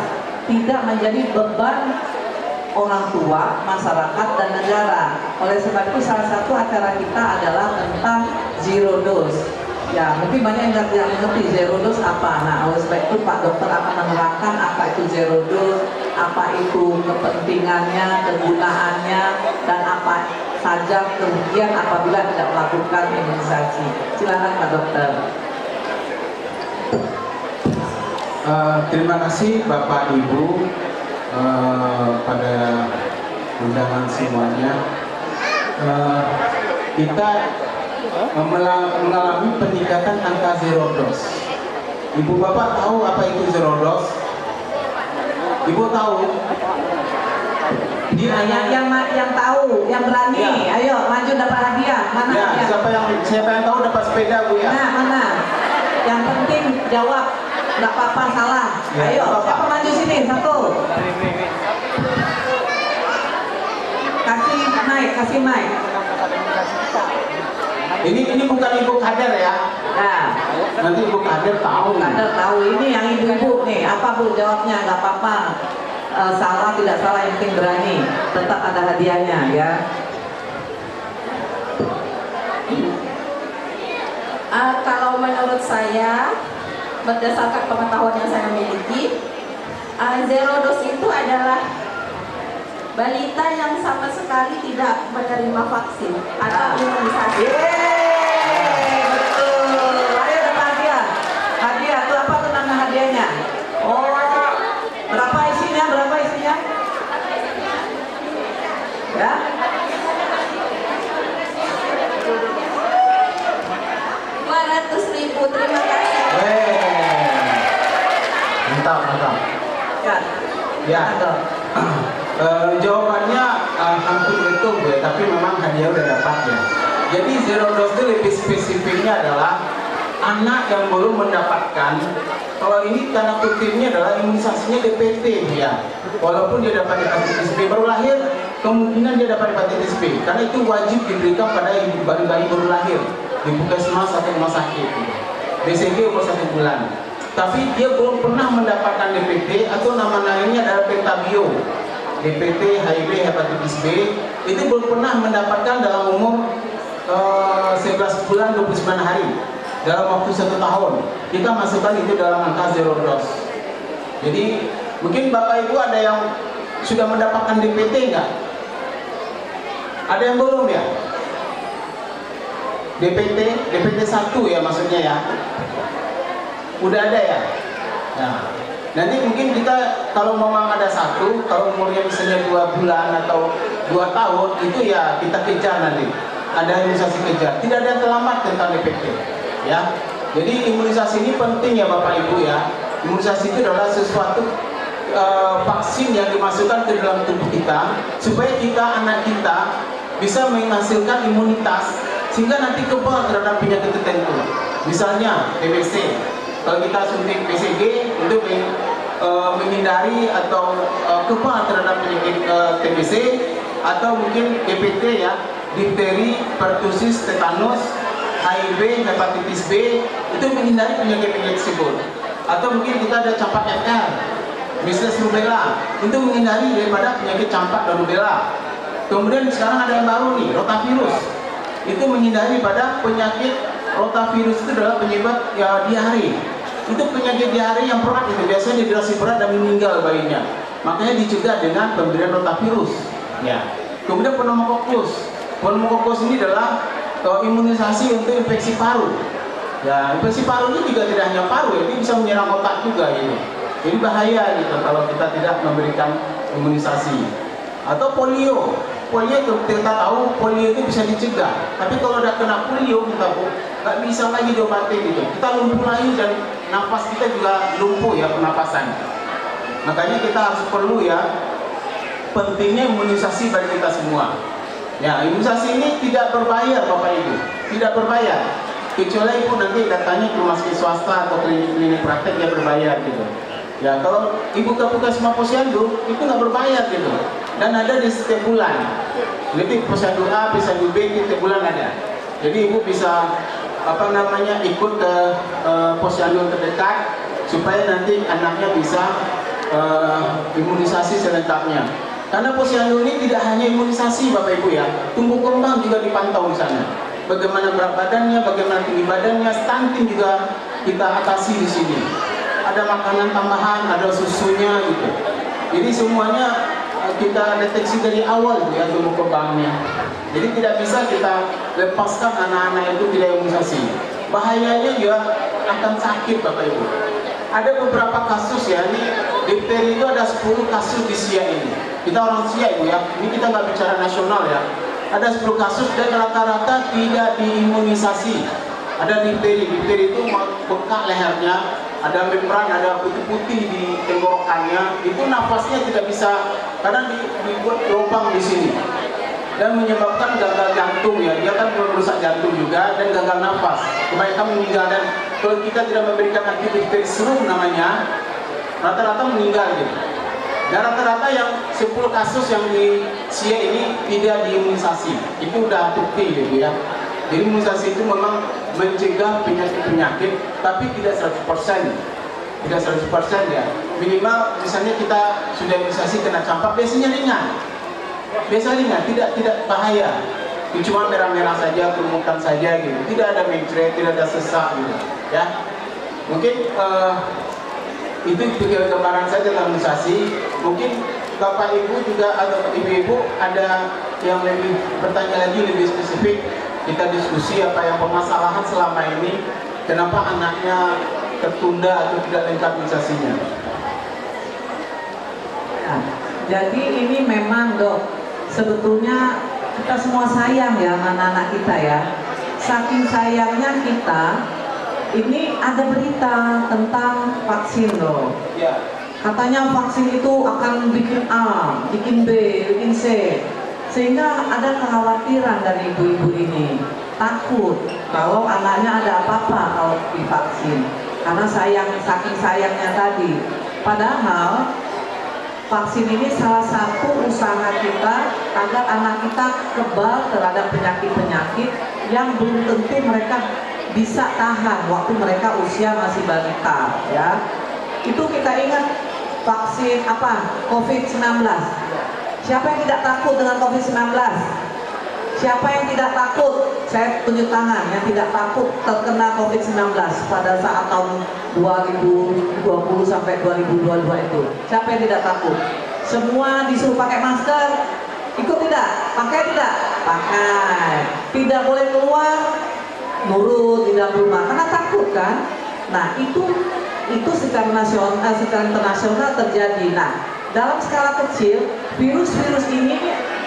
tidak menjadi beban orang tua, masyarakat, dan negara. Oleh sebab itu salah satu acara kita adalah tentang zero dose. Ya, mungkin banyak yang mengerti zero dose apa. Nah, oleh sebab itu Pak Dokter akan menerangkan apa itu zero dose, apa itu kepentingannya, kegunaannya, dan apa saja kerugian apabila tidak melakukan imunisasi. Silakan Pak Dokter. Terima kasih Bapak Ibu pada undangan semuanya. Kita mengalami peningkatan angka zero dose. Ibu Bapak tahu apa itu zero dose? Ibu tahu? Dia yang tahu, yang berani, ya. Ayo maju dapat hadiah. Mana ya, hadiah? siapa yang tahu dapat sepeda Bu ya? Nah, mana? Yang penting jawab, nggak apa-apa salah. Ya, Ayo, apa-apa. siapa maju sini? Satu. Kasih mic. Ini bukan Ibu Kader ya? Nah, Nanti Ibu Kader tahu. Kader tahu ini yang ibu-ibu nih. Apa Bu jawabnya? Nggak apa-apa. Salah tidak salah, yang penting berani. Tetap ada hadiahnya ya. Kalau menurut saya, berdasarkan pengetahuan yang saya miliki, zero dose itu adalah balita yang sama sekali tidak menerima vaksin atau imunisasi. Betul. Ayo dapat hadiah. Ya. Ya. Jawabannya hampir betul ya, tapi memang hadiah udah dapat ya. Jadi zero dose itu lebih spesifiknya adalah anak yang belum mendapatkan, kalau ini tanda kutipnya adalah imunisasinya DPT ya. Walaupun dia dapat hepatitis B baru lahir, kemungkinan dia dapat hepatitis B karena itu wajib diberikan pada bayi baru lahir di puskesmas atau rumah sakit. BCG umur 1 bulan. Tapi dia belum pernah mendapatkan DPT atau nama lainnya adalah pentabio. DPT, HIV, hepatitis B itu belum pernah mendapatkan dalam umur 11 bulan 29 hari dalam waktu 1 tahun. Kita masukkan itu dalam angka zero dose. Jadi mungkin Bapak Ibu ada yang sudah mendapatkan DPT enggak? Ada yang belum ya? DPT 1 ya maksudnya ya. Udah ada ya? Nah, nanti mungkin kita kalau memang ada 1, kalau umurnya misalnya 2 bulan atau 2 tahun itu ya kita kejar nanti. Ada imunisasi kejar. Tidak ada yang terlambat tentang DPT. Ya. Jadi imunisasi ini penting ya Bapak Ibu ya. Imunisasi itu adalah sesuatu vaksin yang dimasukkan ke dalam tubuh kita supaya anak kita bisa menghasilkan imunitas sehingga nanti kebal terhadap penyakit tertentu. Misalnya TBC. Kalau kita suntik BCG untuk menghindari atau kebal terhadap penyakit TBC, atau mungkin DPT ya, difteri, pertusis, tetanus, HIV, hepatitis B, itu menghindari penyakit-penyakit tersebut. Atau mungkin kita ada campak FR, measles rubella, untuk menghindari daripada penyakit campak dan rubella. Kemudian sekarang ada yang baru nih, rotavirus, itu menghindari pada penyakit. Rotavirus itu adalah penyebab ya, diare. Itu penyakit diare yang berat itu biasanya dehidrasi berat dan meninggal bayinya. Makanya dicegah dengan pemberian rotavirus. Ya. Kemudian pneumokokus. Pneumokokus ini adalah imunisasi untuk infeksi paru. Ya, infeksi paru ini juga tidak hanya paru, ya, ini bisa menyerang otak juga gitu. Jadi bahaya gitu kalau kita tidak memberikan imunisasi. Atau polio. Polio kita tahu polio itu bisa dicegah. Tapi kalau udah kena polio kita nggak bisa lagi diobati gitu. Kita lumpuh lagi dan nafas kita juga lumpuh ya pernapasan. Makanya kita harus perlu ya pentingnya imunisasi bagi kita semua. Ya, imunisasi ini tidak berbayar Bapak Ibu, tidak berbayar. Kecuali Ibu nanti datanya ke rumah sakit swasta atau klinik-klinik praktek yang berbayar gitu. Ya, kalau Ibu ke Puskesmas Posyandu itu nggak berbayar gitu. Dan ada di setiap bulan. Jadi Posyandu A, Posyandu B setiap bulan ada. Jadi Ibu bisa ikut ke posyandu terdekat supaya nanti anaknya bisa imunisasi selengkapnya. Karena posyandu ini tidak hanya imunisasi Bapak Ibu ya, tumbuh kembang juga dipantau di sana. Bagaimana berat badannya, bagaimana tinggi badannya, stunting juga kita atasi di sini. Ada makanan tambahan, ada susunya gitu. Jadi semuanya kita deteksi dari awal ya tumbuh kembangnya. Jadi tidak bisa kita lepaskan anak-anak itu tidak imunisasi. Bahayanya juga akan sakit Bapak Ibu. Ada beberapa kasus ya, ini difteri itu ada 10 kasus di Siak ini. Kita orang Siak Ibu ya, ini kita nggak bicara nasional ya. Ada 10 kasus dan rata-rata tidak diimunisasi. Ada difteri itu bengkak lehernya, ada membran, ada putih-putih di tenggorokannya, itu nafasnya tidak bisa karena dibuat lubang di sini. Dan menyebabkan gagal jantung ya, dia kan merusak jantung juga dan gagal nafas. Kebanyakan meninggal dan kalau kita tidak memberikan antidifteri serum namanya, rata-rata meninggal gitu. Dan rata-rata yang 10 kasus yang di Siak ini tidak diimunisasi, itu udah bukti gitu ya. Jadi imunisasi itu memang mencegah penyakit-penyakit, tapi tidak 100%. Tidak 100% ya. Minimal misalnya kita sudah imunisasi kena campak, biasanya ringan. Biasanya tidak bahaya, cuma merah-merah saja, kerumutan saja gitu. Tidak ada mencret, tidak ada sesak gitu, ya. Mungkin itu gambaran saja tentang imunisasi. Mungkin Bapak Ibu juga atau Ibu-ibu ada yang lebih bertanya lagi lebih spesifik. Kita diskusi apa yang permasalahan selama ini, kenapa anaknya tertunda atau tidak lengkap imunisasinya. Ya, jadi ini memang Dok. Sebetulnya kita semua sayang ya anak-anak kita ya. Saking sayangnya kita, ini ada berita tentang vaksin loh. Ya. Katanya vaksin itu akan bikin A, bikin B, bikin C. Sehingga ada kekhawatiran dari ibu-ibu ini. Takut kalau anaknya ada apa-apa kalau divaksin. Karena saking sayangnya tadi. Padahal vaksin ini salah satu usaha kita agar anak kita kebal terhadap penyakit-penyakit yang belum tentu mereka bisa tahan waktu mereka usia masih balita, ya. Itu kita ingat vaksin COVID-19. Siapa yang tidak takut dengan COVID-19? Siapa yang tidak takut? Saya tunjuk tangan yang tidak takut terkena COVID-19 pada saat tahun 2020 sampai 2022 itu. Siapa yang tidak takut? Semua disuruh pakai masker. Ikut tidak? Pakai tidak? Pakai. Tidak boleh keluar, nurut di dalam rumah karena takut kan? Nah, itu secara nasional, secara internasional terjadi. Nah, dalam skala kecil, virus-virus ini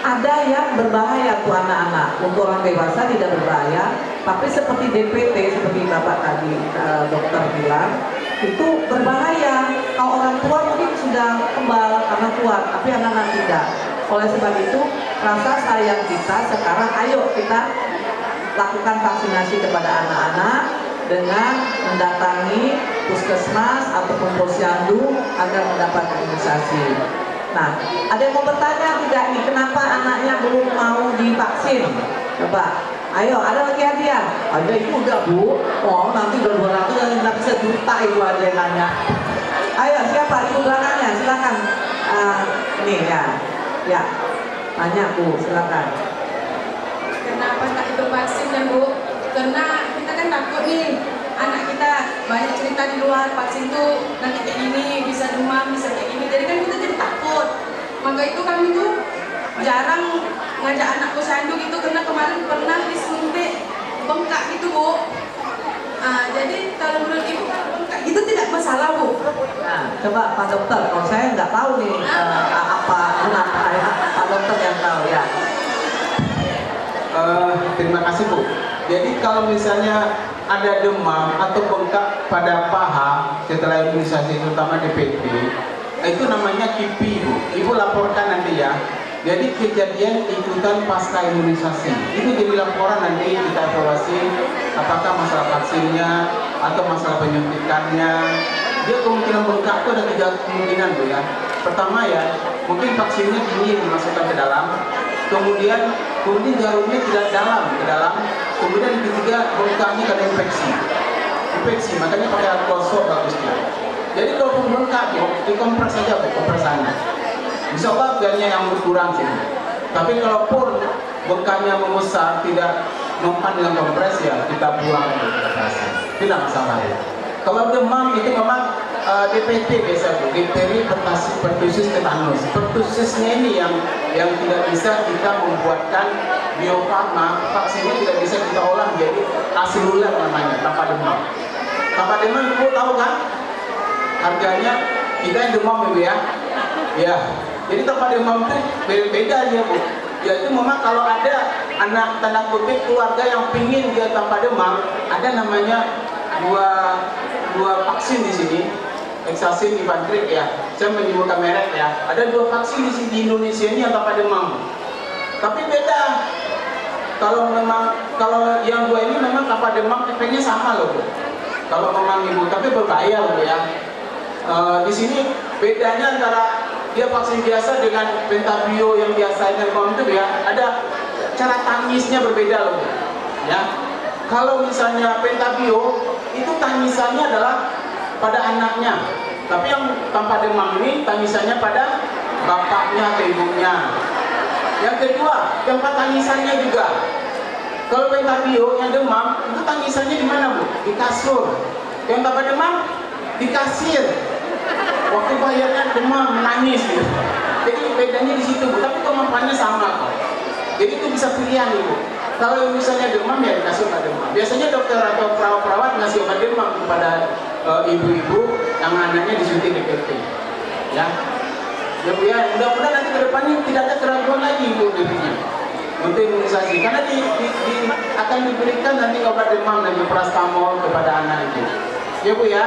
ada yang berbahaya tuh anak-anak. Untuk orang dewasa tidak berbahaya, tapi seperti DPT, seperti Bapak tadi dokter bilang, itu berbahaya. Kalau orang tua mungkin sudah kebal karena kuat, tapi anak-anak tidak. Oleh sebab itu, rasa sayang kita sekarang, ayo kita lakukan vaksinasi kepada anak-anak dengan mendatangi puskesmas ataupun posyandu agar mendapatkan imunisasi. Nah, ada yang mau bertanya tidak nih, kenapa anaknya belum mau divaksin? Coba, ayo, ada lagi hadiah? Ada itu udah Bu, oh nanti udah 200 dan nanti sejuta itu aja yang nanya. Ayo, siapa? Ibu belakangnya, silakan. Nih ya, tanya Bu, silakan. Kenapa tak ikut vaksin ya Bu? Karena kita kan takut nih, anak kita banyak cerita di luar vaksin tuh nanti kayak gini, bisa demam, bisa kayak gini. Jadi kan kita jadi takut. Maka itu kami tuh jarang ngajak anak posyandu gitu, karena kemarin pernah disuntik bengkak gitu Bu. Jadi kalau menurut Ibu kalau bengkak itu tidak masalah Bu? Nah, coba Pak Dokter, kalau saya nggak tahu nih Pak Dokter yang tahu ya. Terima kasih Bu. Jadi kalau misalnya ada demam atau bengkak pada paha setelah imunisasi, terutama DPT, itu namanya KIPI Bu. Ibu laporkan nanti ya. Jadi kejadian ikutan pasca imunisasi itu jadi laporan, nanti kita evaluasi apakah masalah vaksinnya atau masalah penyuntikannya. Dia kemungkinan bengkak itu ada 3 kemungkinan Bu ya. Pertama ya, mungkin vaksinnya dingin dimasukkan ke dalam. Kemudian jarumnya tidak dalam ke dalam. Kemudian yang ketiga, bengkaknya karena infeksi, makanya pakai alat gosok bagusnya. Jadi kalau pun bengkak, dikompres saja, kompres sana. Bisa Allah ganya yang berkurang sih. Tapi kalau pun bengkaknya membesar, tidak mempan dengan kompres ya, kita buang ke operasi. Tidak masalah ya. Kalau demam itu memang DPT biasa Bu, difteri, pertusis, tetanus. Pertusisnya ini yang tidak bisa kita membuatkan biofarma, vaksinnya tidak bisa kita olah menjadi aseluler namanya, tanpa demam. Tanpa demam Ibu tahu kan? Harganya kita yang demam Ibu ya. Ya. Jadi tanpa demam itu beda aja Bu. Yaitu memang kalau ada anak tanda kutip keluarga yang pingin dia tanpa demam, ada namanya dua vaksin di sini. Exasin, Ivantrik ya. Saya menyebutkan merek ya. Ada 2 vaksin di Indonesia ini yang tanpa demam. Tapi beda. Kalau yang 2 ini memang tanpa demam efeknya sama loh Bu. Kalau memang Ibu, tapi berbahaya loh ya. Di sini bedanya antara dia vaksin biasa dengan pentabio yang biasanya demam itu ya, ada cara tangisnya berbeda loh ya. Kalau misalnya pentabio itu tangisannya adalah pada anaknya, tapi yang tanpa demam ini tangisannya pada bapaknya atau ibunya. Yang kedua, tempat tangisannya juga. Kalau pentabio yang demam itu tangisannya di mana Bu? Di kasur. Yang tanpa demam di kasir. Waktu bayarnya demam menangis gitu. Jadi bedanya di situ Bu, tapi kemampuannya sama kok. Jadi itu bisa pilihan Ibu. Kalau misalnya demam ya dikasih obat demam. Biasanya dokter atau perawat ngasih obat demam kepada ibu-ibu yang anaknya disuntik DPT. Ya Bu ya, mudah-mudahan nanti ke depannya tidak ada keraguan lagi Bu dirinya untuk imunisasi, karena akan diberikan nanti obat demam dan paracetamol kepada anak itu. Ya Bu ya.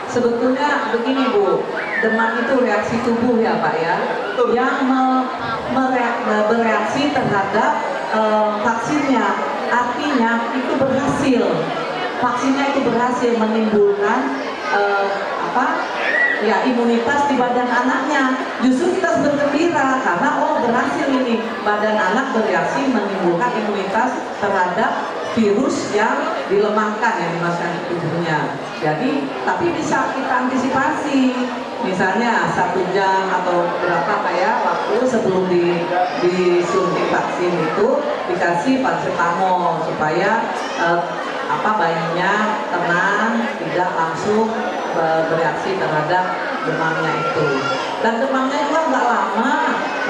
Sebetulnya begini Bu, demam itu reaksi tubuh ya Pak ya, yang bereaksi terhadap vaksinnya. Artinya itu berhasil, vaksinnya itu berhasil menimbulkan imunitas di badan anaknya. Justru kita bergembira karena berhasil ini, badan anak bereaksi menimbulkan imunitas terhadap virus yang dilemahkan yang dimasukkan ke tubuhnya. Jadi tapi bisa kita antisipasi, misalnya 1 jam atau berapa kayak waktu sebelum disuntik vaksin itu dikasih paracetamol supaya bayinya tenang, tidak langsung bereaksi terhadap demamnya itu. Dan demamnya juga nggak lama,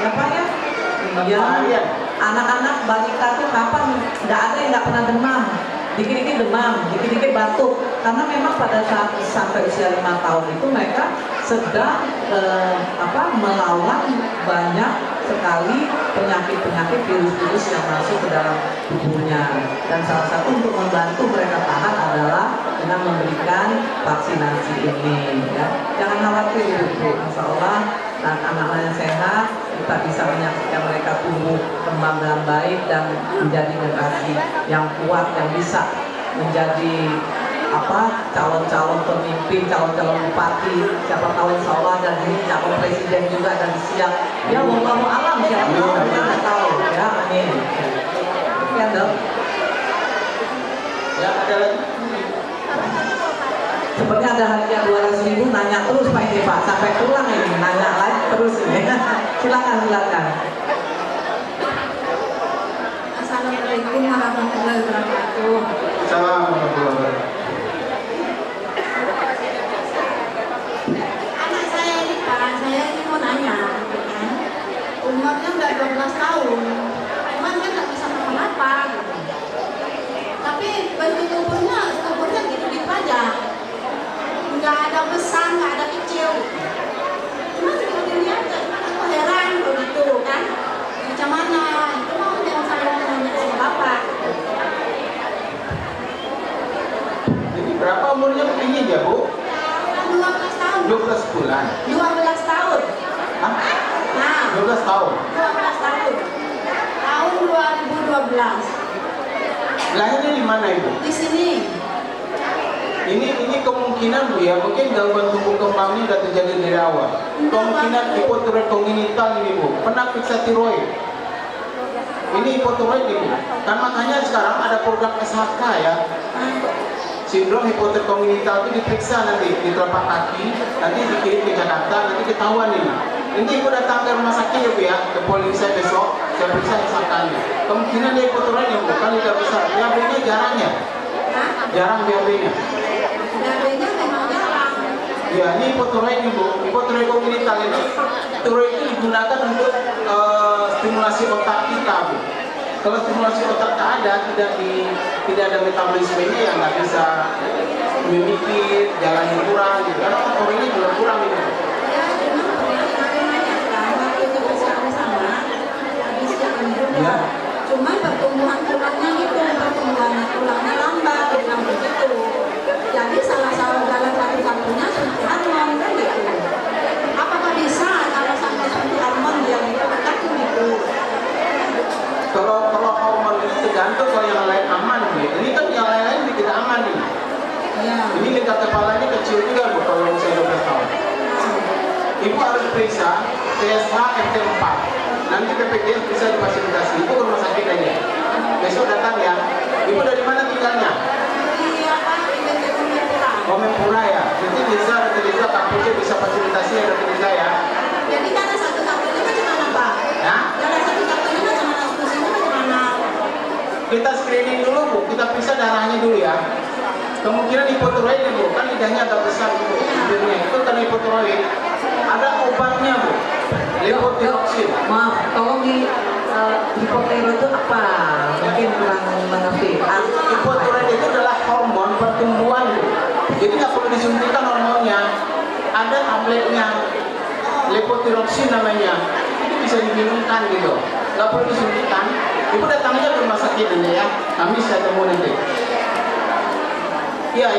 ya Pak ya? Iya. Anak-anak balita itu kapan nggak ada yang nggak pernah demam, dikit-dikit demam, dikit-dikit batuk. Karena memang pada saat sampai usia 5 tahun itu mereka sedang melawan banyak sekali penyakit-penyakit virus-virus yang masuk ke dalam tubuhnya. Dan salah satu untuk membantu mereka tahan adalah dengan memberikan vaksinasi ini. Ya. Jangan khawatir Ibu, Insya Allah dan anak-anak yang sehat, kita bisa menyaksikan mereka tumbuh kembang dengan baik dan menjadi generasi yang kuat yang bisa menjadi calon-calon pemimpin, calon-calon bupati, siapa tahu insya Allah dan ini calon presiden juga dan siap. Ya wallahu alam, siapa tahu kita nggak tahu. Ya amin. Ya dok. Ya ada lagi. Seperti ada hadiah 200.000 nanya terus Pak ini Pak sampai pulang ini nanya lagi terus ini. Silakan. Assalamualaikum warahmatullahi wabarakatuh. Assalamualaikum warahmatullahi wabarakatuh. Anak saya ini Pak, saya ini mau nanya, umurnya udah 12 tahun, cuman kan nggak bisa apa-apa. Tapi bentuk tubuhnya gitu-gitu aja. Nggak ada besar, nggak ada kecil. Cuma seperti aja, aku heran begitu kan. Macam mana? Itu mau yang saya tanya sama Bapak. Jadi berapa umurnya begini ya Bu? 12 tahun. 12 bulan. 12 tahun. Hah? Nah, 12 tahun. 12 tahun. Tahun 2012. Lahirnya di mana Ibu? Di sini. Ini kemungkinan Bu ya, mungkin gangguan tumbuh kembangnya sudah terjadi dari awal. Kemungkinan hipotiroid kongenital ini Bu, pernah periksa tiroid. Ini hipotiroid ini Bu. Kan makanya sekarang ada program SHK ya. Sindrom hipotiroid kongenital itu diperiksa nanti di telapak kaki, nanti dikirim ke Jakarta, nanti ketahuan ini. Ini Ibu datang ke rumah sakit ya Bu ya, ke polisi saya besok, saya periksa SHK-nya. Kemungkinan dia hipotiroid ya Bu, kan tidak besar. BAB-nya jarang ya? Jarang BAB-nya. BAB-nya memang jarang. Ya, ini hipotiroid Bu. Hipotiroid kongenital ini, tiroid itu digunakan untuk stimulasi otak kita Bu. Kalau stimulasi otak tak ada, tidak ada metabolismenya yang nggak bisa memikir, jalan yang kurang gitu. Karena otaknya juga kurang gitu. Ya, memang kan waktu itu bersama-sama habis jalan juga. Ya. Cuman pertumbuhan tulangnya gitu, pertumbuhan tulangnya lambat, bilang begitu. Jadi salah jalan satu-satunya suntik hormon kan gitu. Apakah bisa kalau sampai suntik hormon dia gitu? Gitu. Kalau hormon itu tergantung kalau yang lain aman gitu. Ini kan yang lain-lain tidak aman nih. Ya. Ini lingkar kepalanya kecil juga Bu kalau usia 12 tahun. Ibu harus periksa TSH RT4. Nanti BPJS bisa difasilitasi. Ibu ke rumah sakit aja. Besok datang ya. Ibu dari mana tinggalnya? Iya Pak, ini Mempura. Oh Mempura ya. Jadi bisa Retiza kampusnya bisa fasilitasi ya Retiza ya. Jadi cara satu-satunya bagaimana Pak? Ya. Cara satu-satunya bagaimana? Solusinya bagaimana? Kita screening dulu Bu. Kita periksa darahnya dulu ya. Kemungkinan hipotiroid nih Bu. Kan lidahnya agak besar Bu. Bibirnya itu karena hipotiroid. Ada obatnya Bu. Levotiroxin. Maaf, tolong di hipotiroid itu apa? Mungkin kurang mengerti. Hipotiroid itu adalah hormon pertumbuhan Bu. Jadi nggak perlu disuntikan hormonnya. Ada tabletnya. Levotiroxin namanya. Itu bisa diminumkan gitu. Nggak perlu disuntikan. Ibu datang aja ke rumah sakit ini ya. Kami saya temu nanti. Iya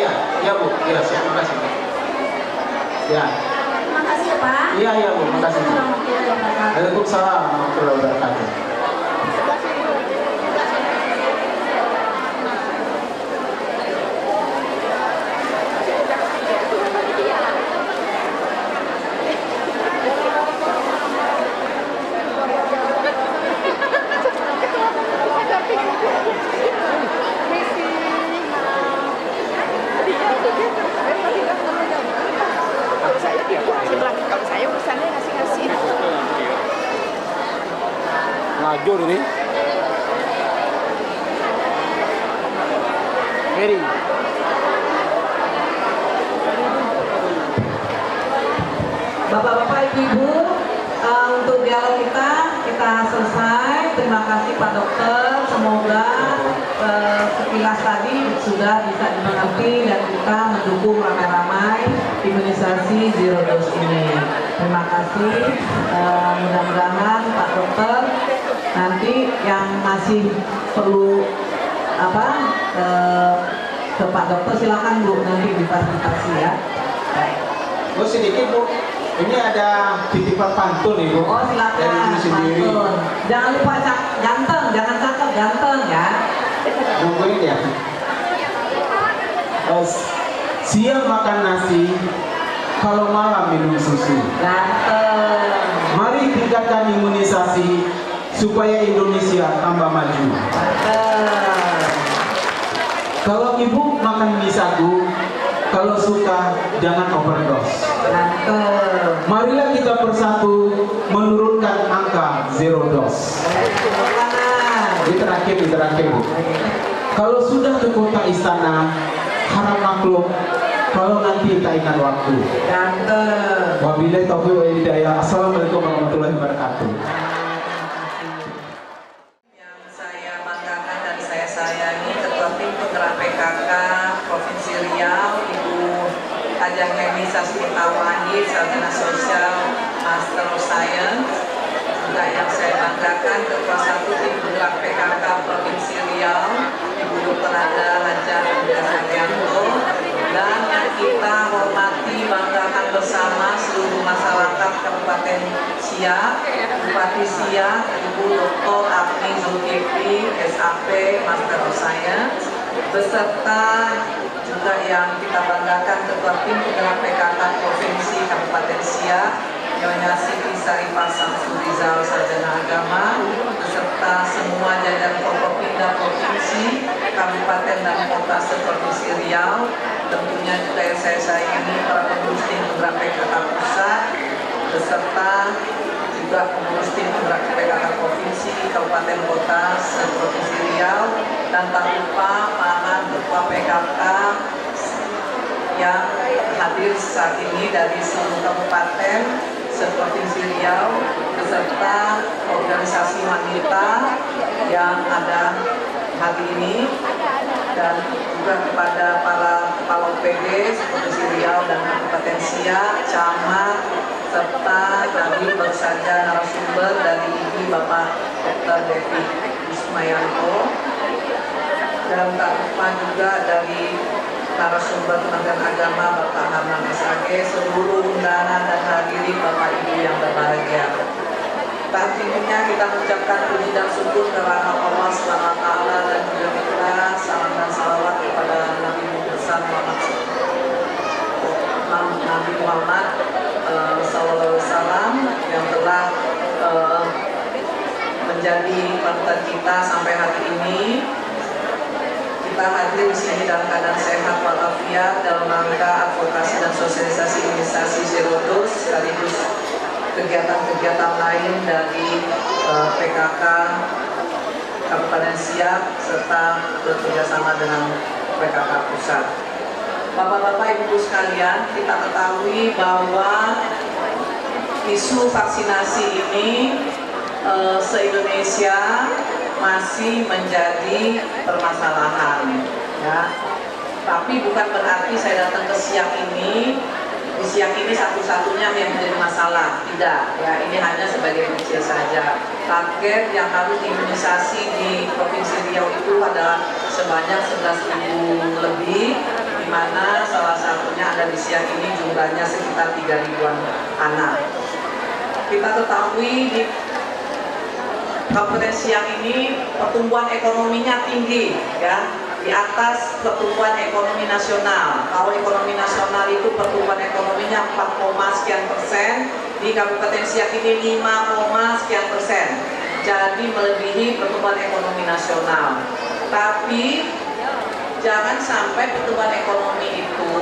Bu. Iya, terima kasih. Ya. Terima kasih Pak. Iya, iya Bu, makasih. Warahmatullahi wabarakatuh. Waalaikumsalam warahmatullahi wabarakatuh. Kalau saya urusannya ngasih-ngasih. Ngajur ini. Mary. Bapak-bapak, ibu-ibu, untuk dialog kita selesai. Terima kasih Pak Dokter. Semoga sekilas tadi sudah bisa dimengerti dan kita mendukung ramai-ramai imunisasi zero dose ini. Terima kasih. Mudah-mudahan Pak Dokter nanti yang masih perlu ke Pak Dokter silakan Bu nanti difasilitasi ya. Bu sedikit Bu, ini ada titipan pantun nih Bu. Oh silakan. Dari diri sendiri. Pantun. Jangan lupa ganteng, jangan cakep, ganteng ya. Nungguin ya. Siang makan nasi, kalau malam minum susu. Ganteng. Mari tingkatkan imunisasi supaya Indonesia tambah maju. Ganteng. Kalau ibu makan mie sagu, kalau suka jangan overdose. Ganteng. Marilah kita bersatu menurunkan angka zero dose. Ini terakhir Bu. Kalau sudah ke kota istana, harap maklum kalau nanti tak ingat waktu. Ganteng. Wabillahi taufiq wal hidayah. Assalamualaikum warahmatullahi wabarakatuh. Yang saya banggakan dan saya sayangi Ketua Tim Penggerak PKK Provinsi Riau, Ibu Ajeng Heni Sasmitawati, Sarjana Sosial, Master of Science. Juga yang saya banggakan Ketua 1 Tim Penggerak PKK Provinsi Riau, Ibu Dr. Ada Hajah Andreas Arianto, dan yang kita hormati banggakan bersama seluruh masyarakat Kabupaten Siak, Bupati Siak, Ibu Dr. Agni Zulkifli, SAP, Master of Science, beserta juga yang kita banggakan Ketua Tim Penggerak PKK Provinsi Kabupaten Siak, Nyonya Siti Sarifah Samsurizal, Sarjana Agama, beserta semua jajaran Forkopimda Provinsi, Kabupaten dan Kota seprovinsi Riau, tentunya juga yang saya sayangi para pengurus tim penggerak PKK Pusat, beserta juga pengurus tim penggerak PKK Provinsi, Kabupaten Kota seprovinsi Riau, dan tak lupa para ketua PKK yang hadir saat ini dari seluruh kabupaten seprovinsi Riau, beserta organisasi wanita yang ada hari ini, dan juga kepada para kepala OPD seprovinsi Riau dan Kabupaten Siak, camat, serta kami baru saja narasumber dari Ibu Bapak Dr. Devi Ismayanto, dan tak lupa juga dari narasumber Kementerian Agama Bapak Harman SAG, seluruh undangan dan hadirin Bapak Ibu yang berbahagia. Selanjutnya kita mengucapkan puji dan syukur kepada Allah SWT dan juga kita salam dan salawat kepada Nabi besar Nabi Muhammad SAW yang telah menjadi panutan kita sampai hari ini. Kita hadir di sini dalam keadaan sehat walafiat dalam rangka advokasi dan sosialisasi imunisasi zero dose, sekaligus kegiatan-kegiatan lain dari PKK Kabupaten Siak serta bekerjasama dengan PKK Pusat. Bapak-bapak, ibu sekalian, kita ketahui bahwa isu vaksinasi ini se-Indonesia masih menjadi permasalahan, ya. Tapi bukan berarti saya datang ke Siak ini, di Siak ini satu-satunya yang menjadi masalah. Tidak, ya, ini hanya sebagai kecil saja. Target yang harus diimunisasi di Provinsi Riau itu adalah sebanyak 11.000 lebih, di mana salah satunya ada di Siak ini jumlahnya sekitar 3.000-an anak. Kita ketahui di Kabupaten Siak ini pertumbuhan ekonominya tinggi, ya, di atas pertumbuhan ekonomi nasional. Kalau ekonomi nasional itu pertumbuhan ekonominya 4, sekian persen, di Kabupaten Siak ini 5, sekian persen. Jadi melebihi pertumbuhan ekonomi nasional. Tapi jangan sampai pertumbuhan ekonomi itu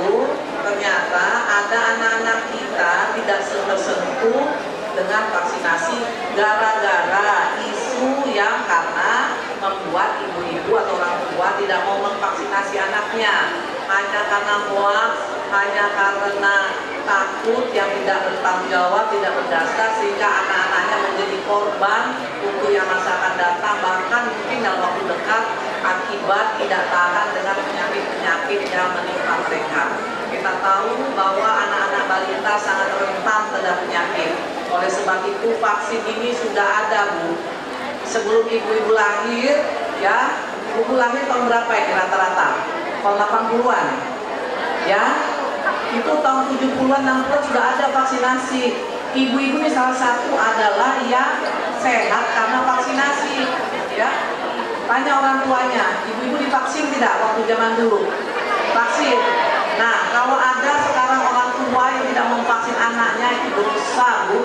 ternyata ada anak-anak kita tidak tersentuh dengan vaksinasi gara-gara isu yang karena membuat ibu-ibu atau orang tua tidak mau memvaksinasi anaknya hanya karena hoax, hanya karena takut yang tidak bertanggung jawab, tidak berdasar, sehingga anak-anaknya menjadi korban untuk yang masa akan datang, bahkan mungkin dalam waktu dekat akibat tidak tahan dengan penyakit-penyakit yang menimpa mereka. Kita tahu bahwa anak-anak balita sangat rentan terhadap penyakit. Oleh sebab itu vaksin ini sudah ada, Bu. Sebelum ibu-ibu lahir, ya, ibu lahir tahun berapa ini rata-rata? Tahun 80-an, ya. Itu tahun 70-an, 60-an sudah ada vaksinasi. Ibu-ibu ini salah satu adalah yang sehat karena vaksinasi, ya. Tanya orang tuanya, ibu-ibu divaksin tidak waktu zaman dulu? Vaksin. Nah, kalau ada sekarang orang tua yang tidak memvaksin anaknya, itu dosa, Bu.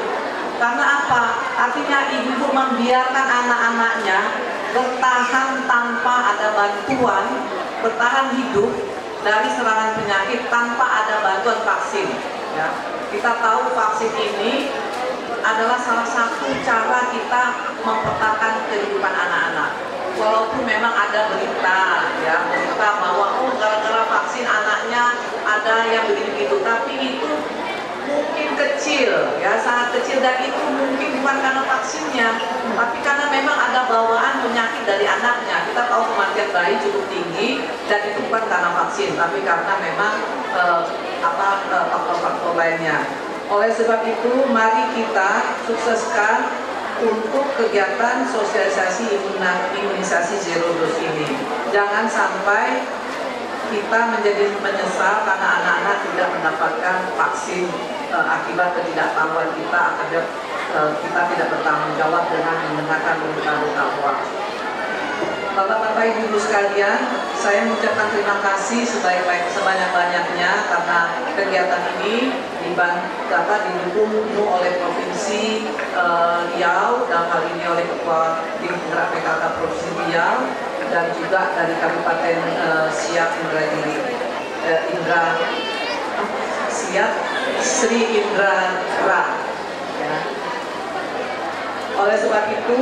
Karena apa? Artinya ibu-ibu membiarkan anak-anaknya bertahan tanpa ada bantuan, bertahan hidup dari serangan penyakit tanpa ada bantuan vaksin. Ya. Kita tahu vaksin ini adalah salah satu cara kita mempertahankan kehidupan anak-anak. Walaupun memang ada berita, ya, berita bahwa oh gara-gara vaksin anaknya ada yang begitu-begitu, tapi itu mungkin kecil, ya, sangat kecil, dan itu mungkin bukan karena vaksinnya, tapi karena memang ada bawaan penyakit dari anaknya. Kita tahu kematian bayi cukup tinggi dan itu bukan karena vaksin, tapi karena memang faktor-faktor lainnya. Oleh sebab itu, mari kita sukseskan untuk kegiatan sosialisasi imunisasi zero dose ini. Jangan sampai kita menjadi menyesal karena anak-anak tidak mendapatkan vaksin akibat ketidaktahuan kita, kita tidak bertanggung jawab dengan mendengarkan berita-berita hoax. Bapak-bapak, ibu-ibu sekalian, saya mengucapkan terima kasih sebanyak-banyaknya karena kegiatan ini didukung penuh oleh Provinsi Riau, dalam hal ini oleh Ketua Tim Penggerak PKK Provinsi Riau, dan juga dari Kabupaten Siak Sri Indrapura. Ya. Oleh sebab itu,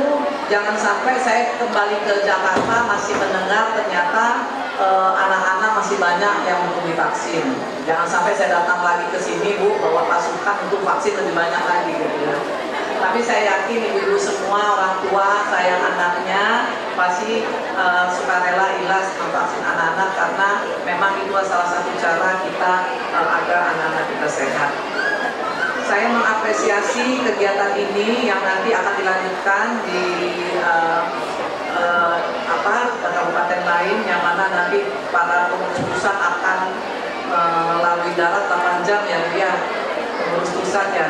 jangan sampai saya kembali ke Jakarta masih mendengar ternyata anak-anak masih banyak yang belum divaksin. Jangan sampai saya datang lagi ke sini, Bu, bawa pasukan untuk vaksin lebih banyak lagi, gitu ya. Tapi saya yakin ibu-ibu semua, orang tua, sayang anaknya, pasti sukarela ikhlas memvaksin anak-anak karena memang itu salah satu cara kita agar anak-anak kita sehat. Saya mengapresiasi kegiatan ini yang nanti akan dilanjutkan di kabupaten lain, yang mana nanti para pengurus pusat akan melalui darat 8 jam ya, dia pengurus pusat ya.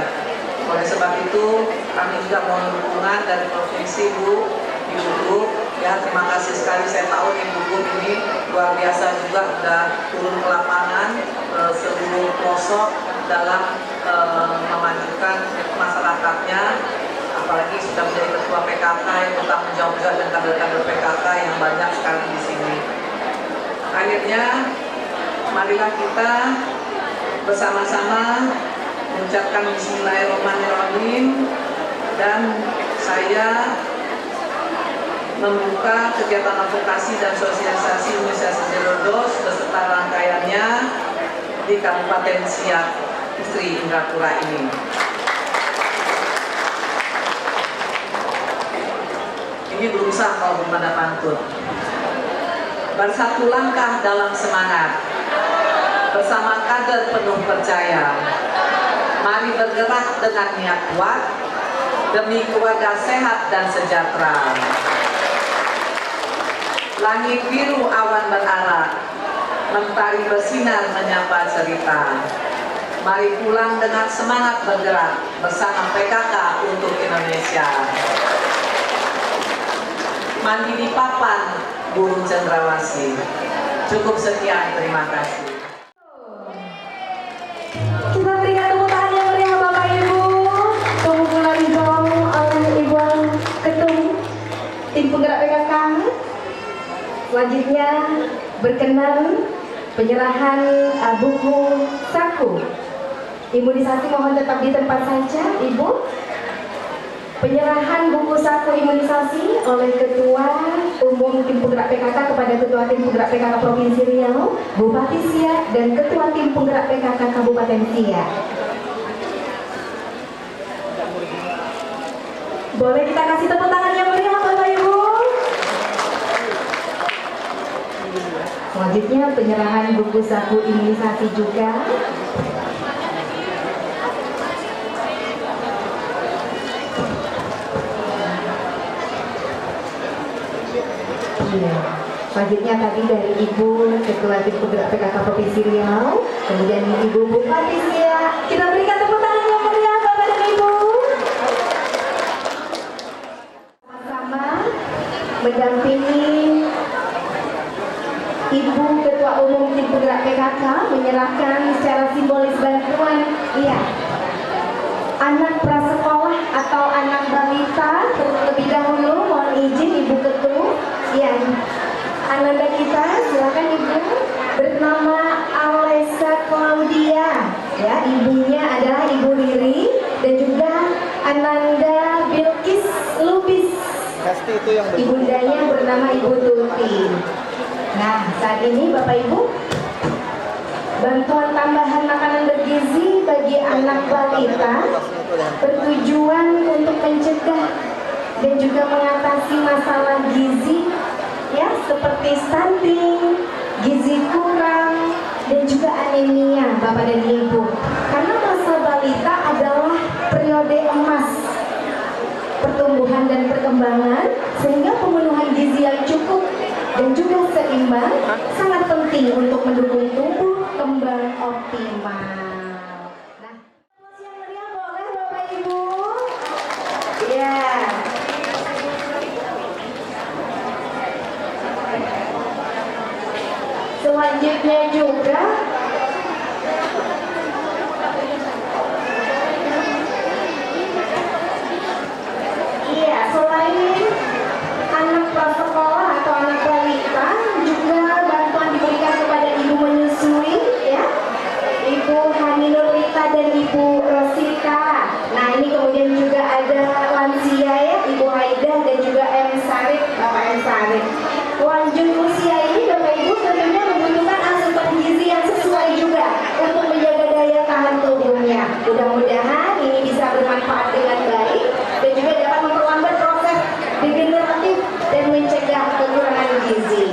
Oleh sebab itu kami juga mohon dukungan dari provinsi, Bu, Ibu Guru, ya, terima kasih sekali. Saya tahu Ibu Guru ini luar biasa juga sudah turun ke lapangan seluruh pelosok dalam memajukan masyarakatnya, apalagi sudah menjadi ketua PKK yang bertanggung jawab juga dan kader-kader PKK yang banyak sekali di sini. Akhirnya, marilah kita bersama-sama mengucapkan Bismillahirrahmanirrahim, dan saya membuka kegiatan advokasi dan sosialisasi imunisasi zero dose beserta rangkaiannya di Kabupaten Siak Sri Indrapura ini. Ini belum sah kalau belum ada pantun. Bersatu langkah dalam semangat, bersama kader penuh percaya. Mari bergerak dengan niat kuat demi keluarga sehat dan sejahtera. Langit biru awan berarak, mentari bersinar menyapa cerita. Mari pulang dengan semangat bergerak bersama PKK untuk Indonesia. Mandi di papan burung cendrawasih. Cukup sekian, terima kasih. Kita berikan tepuk tangan yang meriah Bapak Ibu. Pengumpulan didorong oleh Ibu Ketum Tim Penggerak PKK. Selanjutnya berkenan penyerahan buku saku imunisasi, mohon tetap di tempat saja Ibu. Penyerahan buku saku imunisasi oleh Ketua Umum Tim Penggerak PKK kepada Ketua Tim Penggerak PKK Provinsi Riau, Bupati Siak, dan Ketua Tim Penggerak PKK Kabupaten Siak. Boleh kita kasih tepuk tangan yang meriah Bapak Ibu. Selanjutnya penyerahan buku saku imunisasi juga. Selanjutnya tadi dari Ibu Ketua Tim Penggerak PKK Provinsi Riau, kemudian Ibu Bupati Siak. Kita berikan tepuk tangan yang meriah Bapak dan Ibu. Sama-sama mendampingi Ibu Ketua Umum Tim Penggerak PKK menyerahkan secara simbolis bantuan, iya, anak prasekolah atau anak balita. Terlebih dahulu mohon izin Ibu Ketua, ya, Ananda kita, silakan Ibu, bernama Alessa Claudia, ya, ibunya adalah Ibu Riri, dan juga Ananda Bilkis Lubis, ibundanya bernama Ibu Tuti. Nah, saat ini Bapak Ibu, bantuan tambahan makanan bergizi bagi anak balita bertujuan untuk mencegah dan juga mengatasi masalah gizi, ya, seperti stunting, gizi kurang, dan juga anemia Bapak dan Ibu. Karena masa balita adalah periode emas pertumbuhan dan perkembangan, sehingga pemenuhan gizi yang cukup dan juga seimbang sangat penting untuk mendukung tumbuh kembang optimal. Nah, yang meriah boleh Bapak Ibu? Ya. Selanjutnya juga iya, selain anak prasekolah atau anak balita, juga bantuan diberikan kepada ibu menyusui, ya, Ibu Hanilur Rita dan Ibu Rosita. Nah, ini kemudian juga ada lansia, ya, Ibu Haida dan juga M. Sarif, Bapak M. Sarif. Lanjut usia ini Bapak Ibu tentunya membutuhkan asupan gizi yang sesuai juga untuk menjaga daya tahan tubuhnya. Mudah-mudahan ini bisa bermanfaat dengan baik dan juga dapat memperlambat proses degeneratif dan mencegah kekurangan gizi.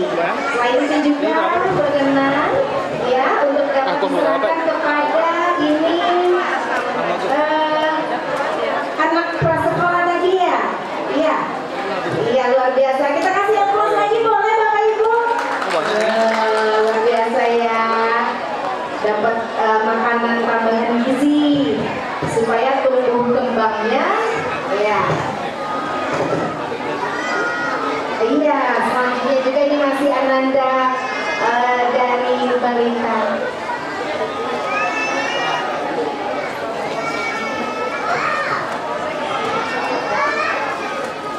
Selain itu juga berkenan, ya, untuk dapat diserahkan kepada ini anak prasekolah tadi, ya, iya, iya, luar biasa. Kita kasih aplaus lagi boleh Bapak Ibu? Luar biasa, ya, dapat makanan tambahan gizi supaya tumbuh kembangnya, ya. Iya, selanjutnya juga ini masih Ananda dari balita.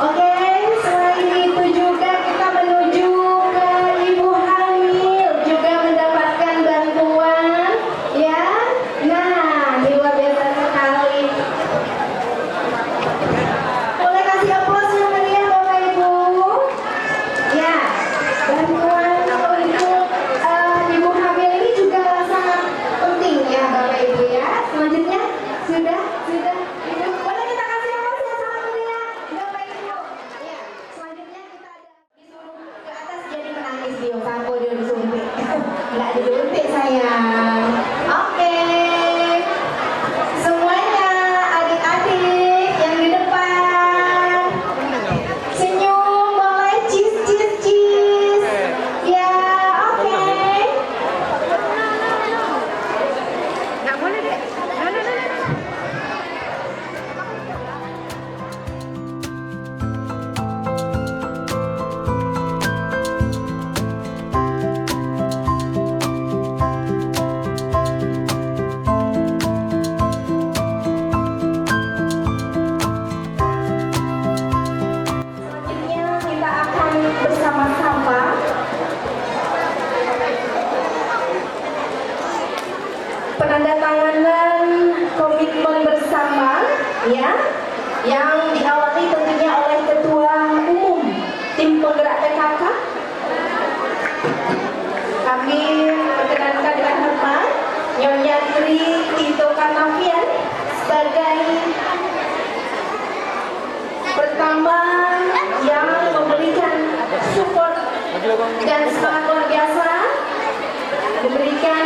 Oke, selain itu juga kita menuju ke ibu hamil juga mendapatkan bantuan, ya. Nah, ini luar biasa sekali. Boleh kasih aplaus yang meriah Bapak Ibu? Ya, bantuan untuk ibu hamil ini juga sangat penting, ya Bapak Ibu, ya. Selanjutnya sudah Ibu, boleh kita kasih aplaus yang sangat meriah Bapak Ibu. Ya, selanjutnya kita ada disuruh ke atas jadi menangis dia, sampo dia disuntik. Nggak disuntik sayang. Oke. Semuanya adik-adik yang di depan senyum boleh, cheese. Ya, oke. penandatanganan komitmen bersama ya yang diawali tentunya oleh Ketua Umum Tim Penggerak PKK. Kami perkenankan dengan hormat Nyonya Tri Tito Karnavian sebagai pertama yang memberikan support dan semangat luar biasa, memberikan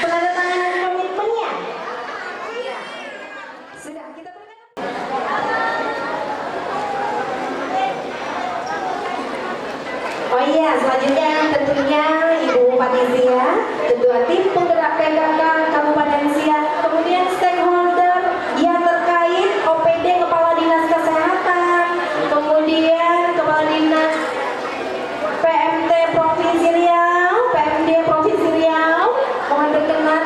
penandatanganan komitmennya. Sudah kita berikan. Oh iya, selanjutnya tentunya Ibu Bupati Sia, Ketua Tim Penggerak PKK Kabupaten Sia, kemudian stakeholder yang terkait OPD Kepala Dinas Kesehatan, kemudian Kepala Dinas PMD Provinsi Riau, mohon berkenan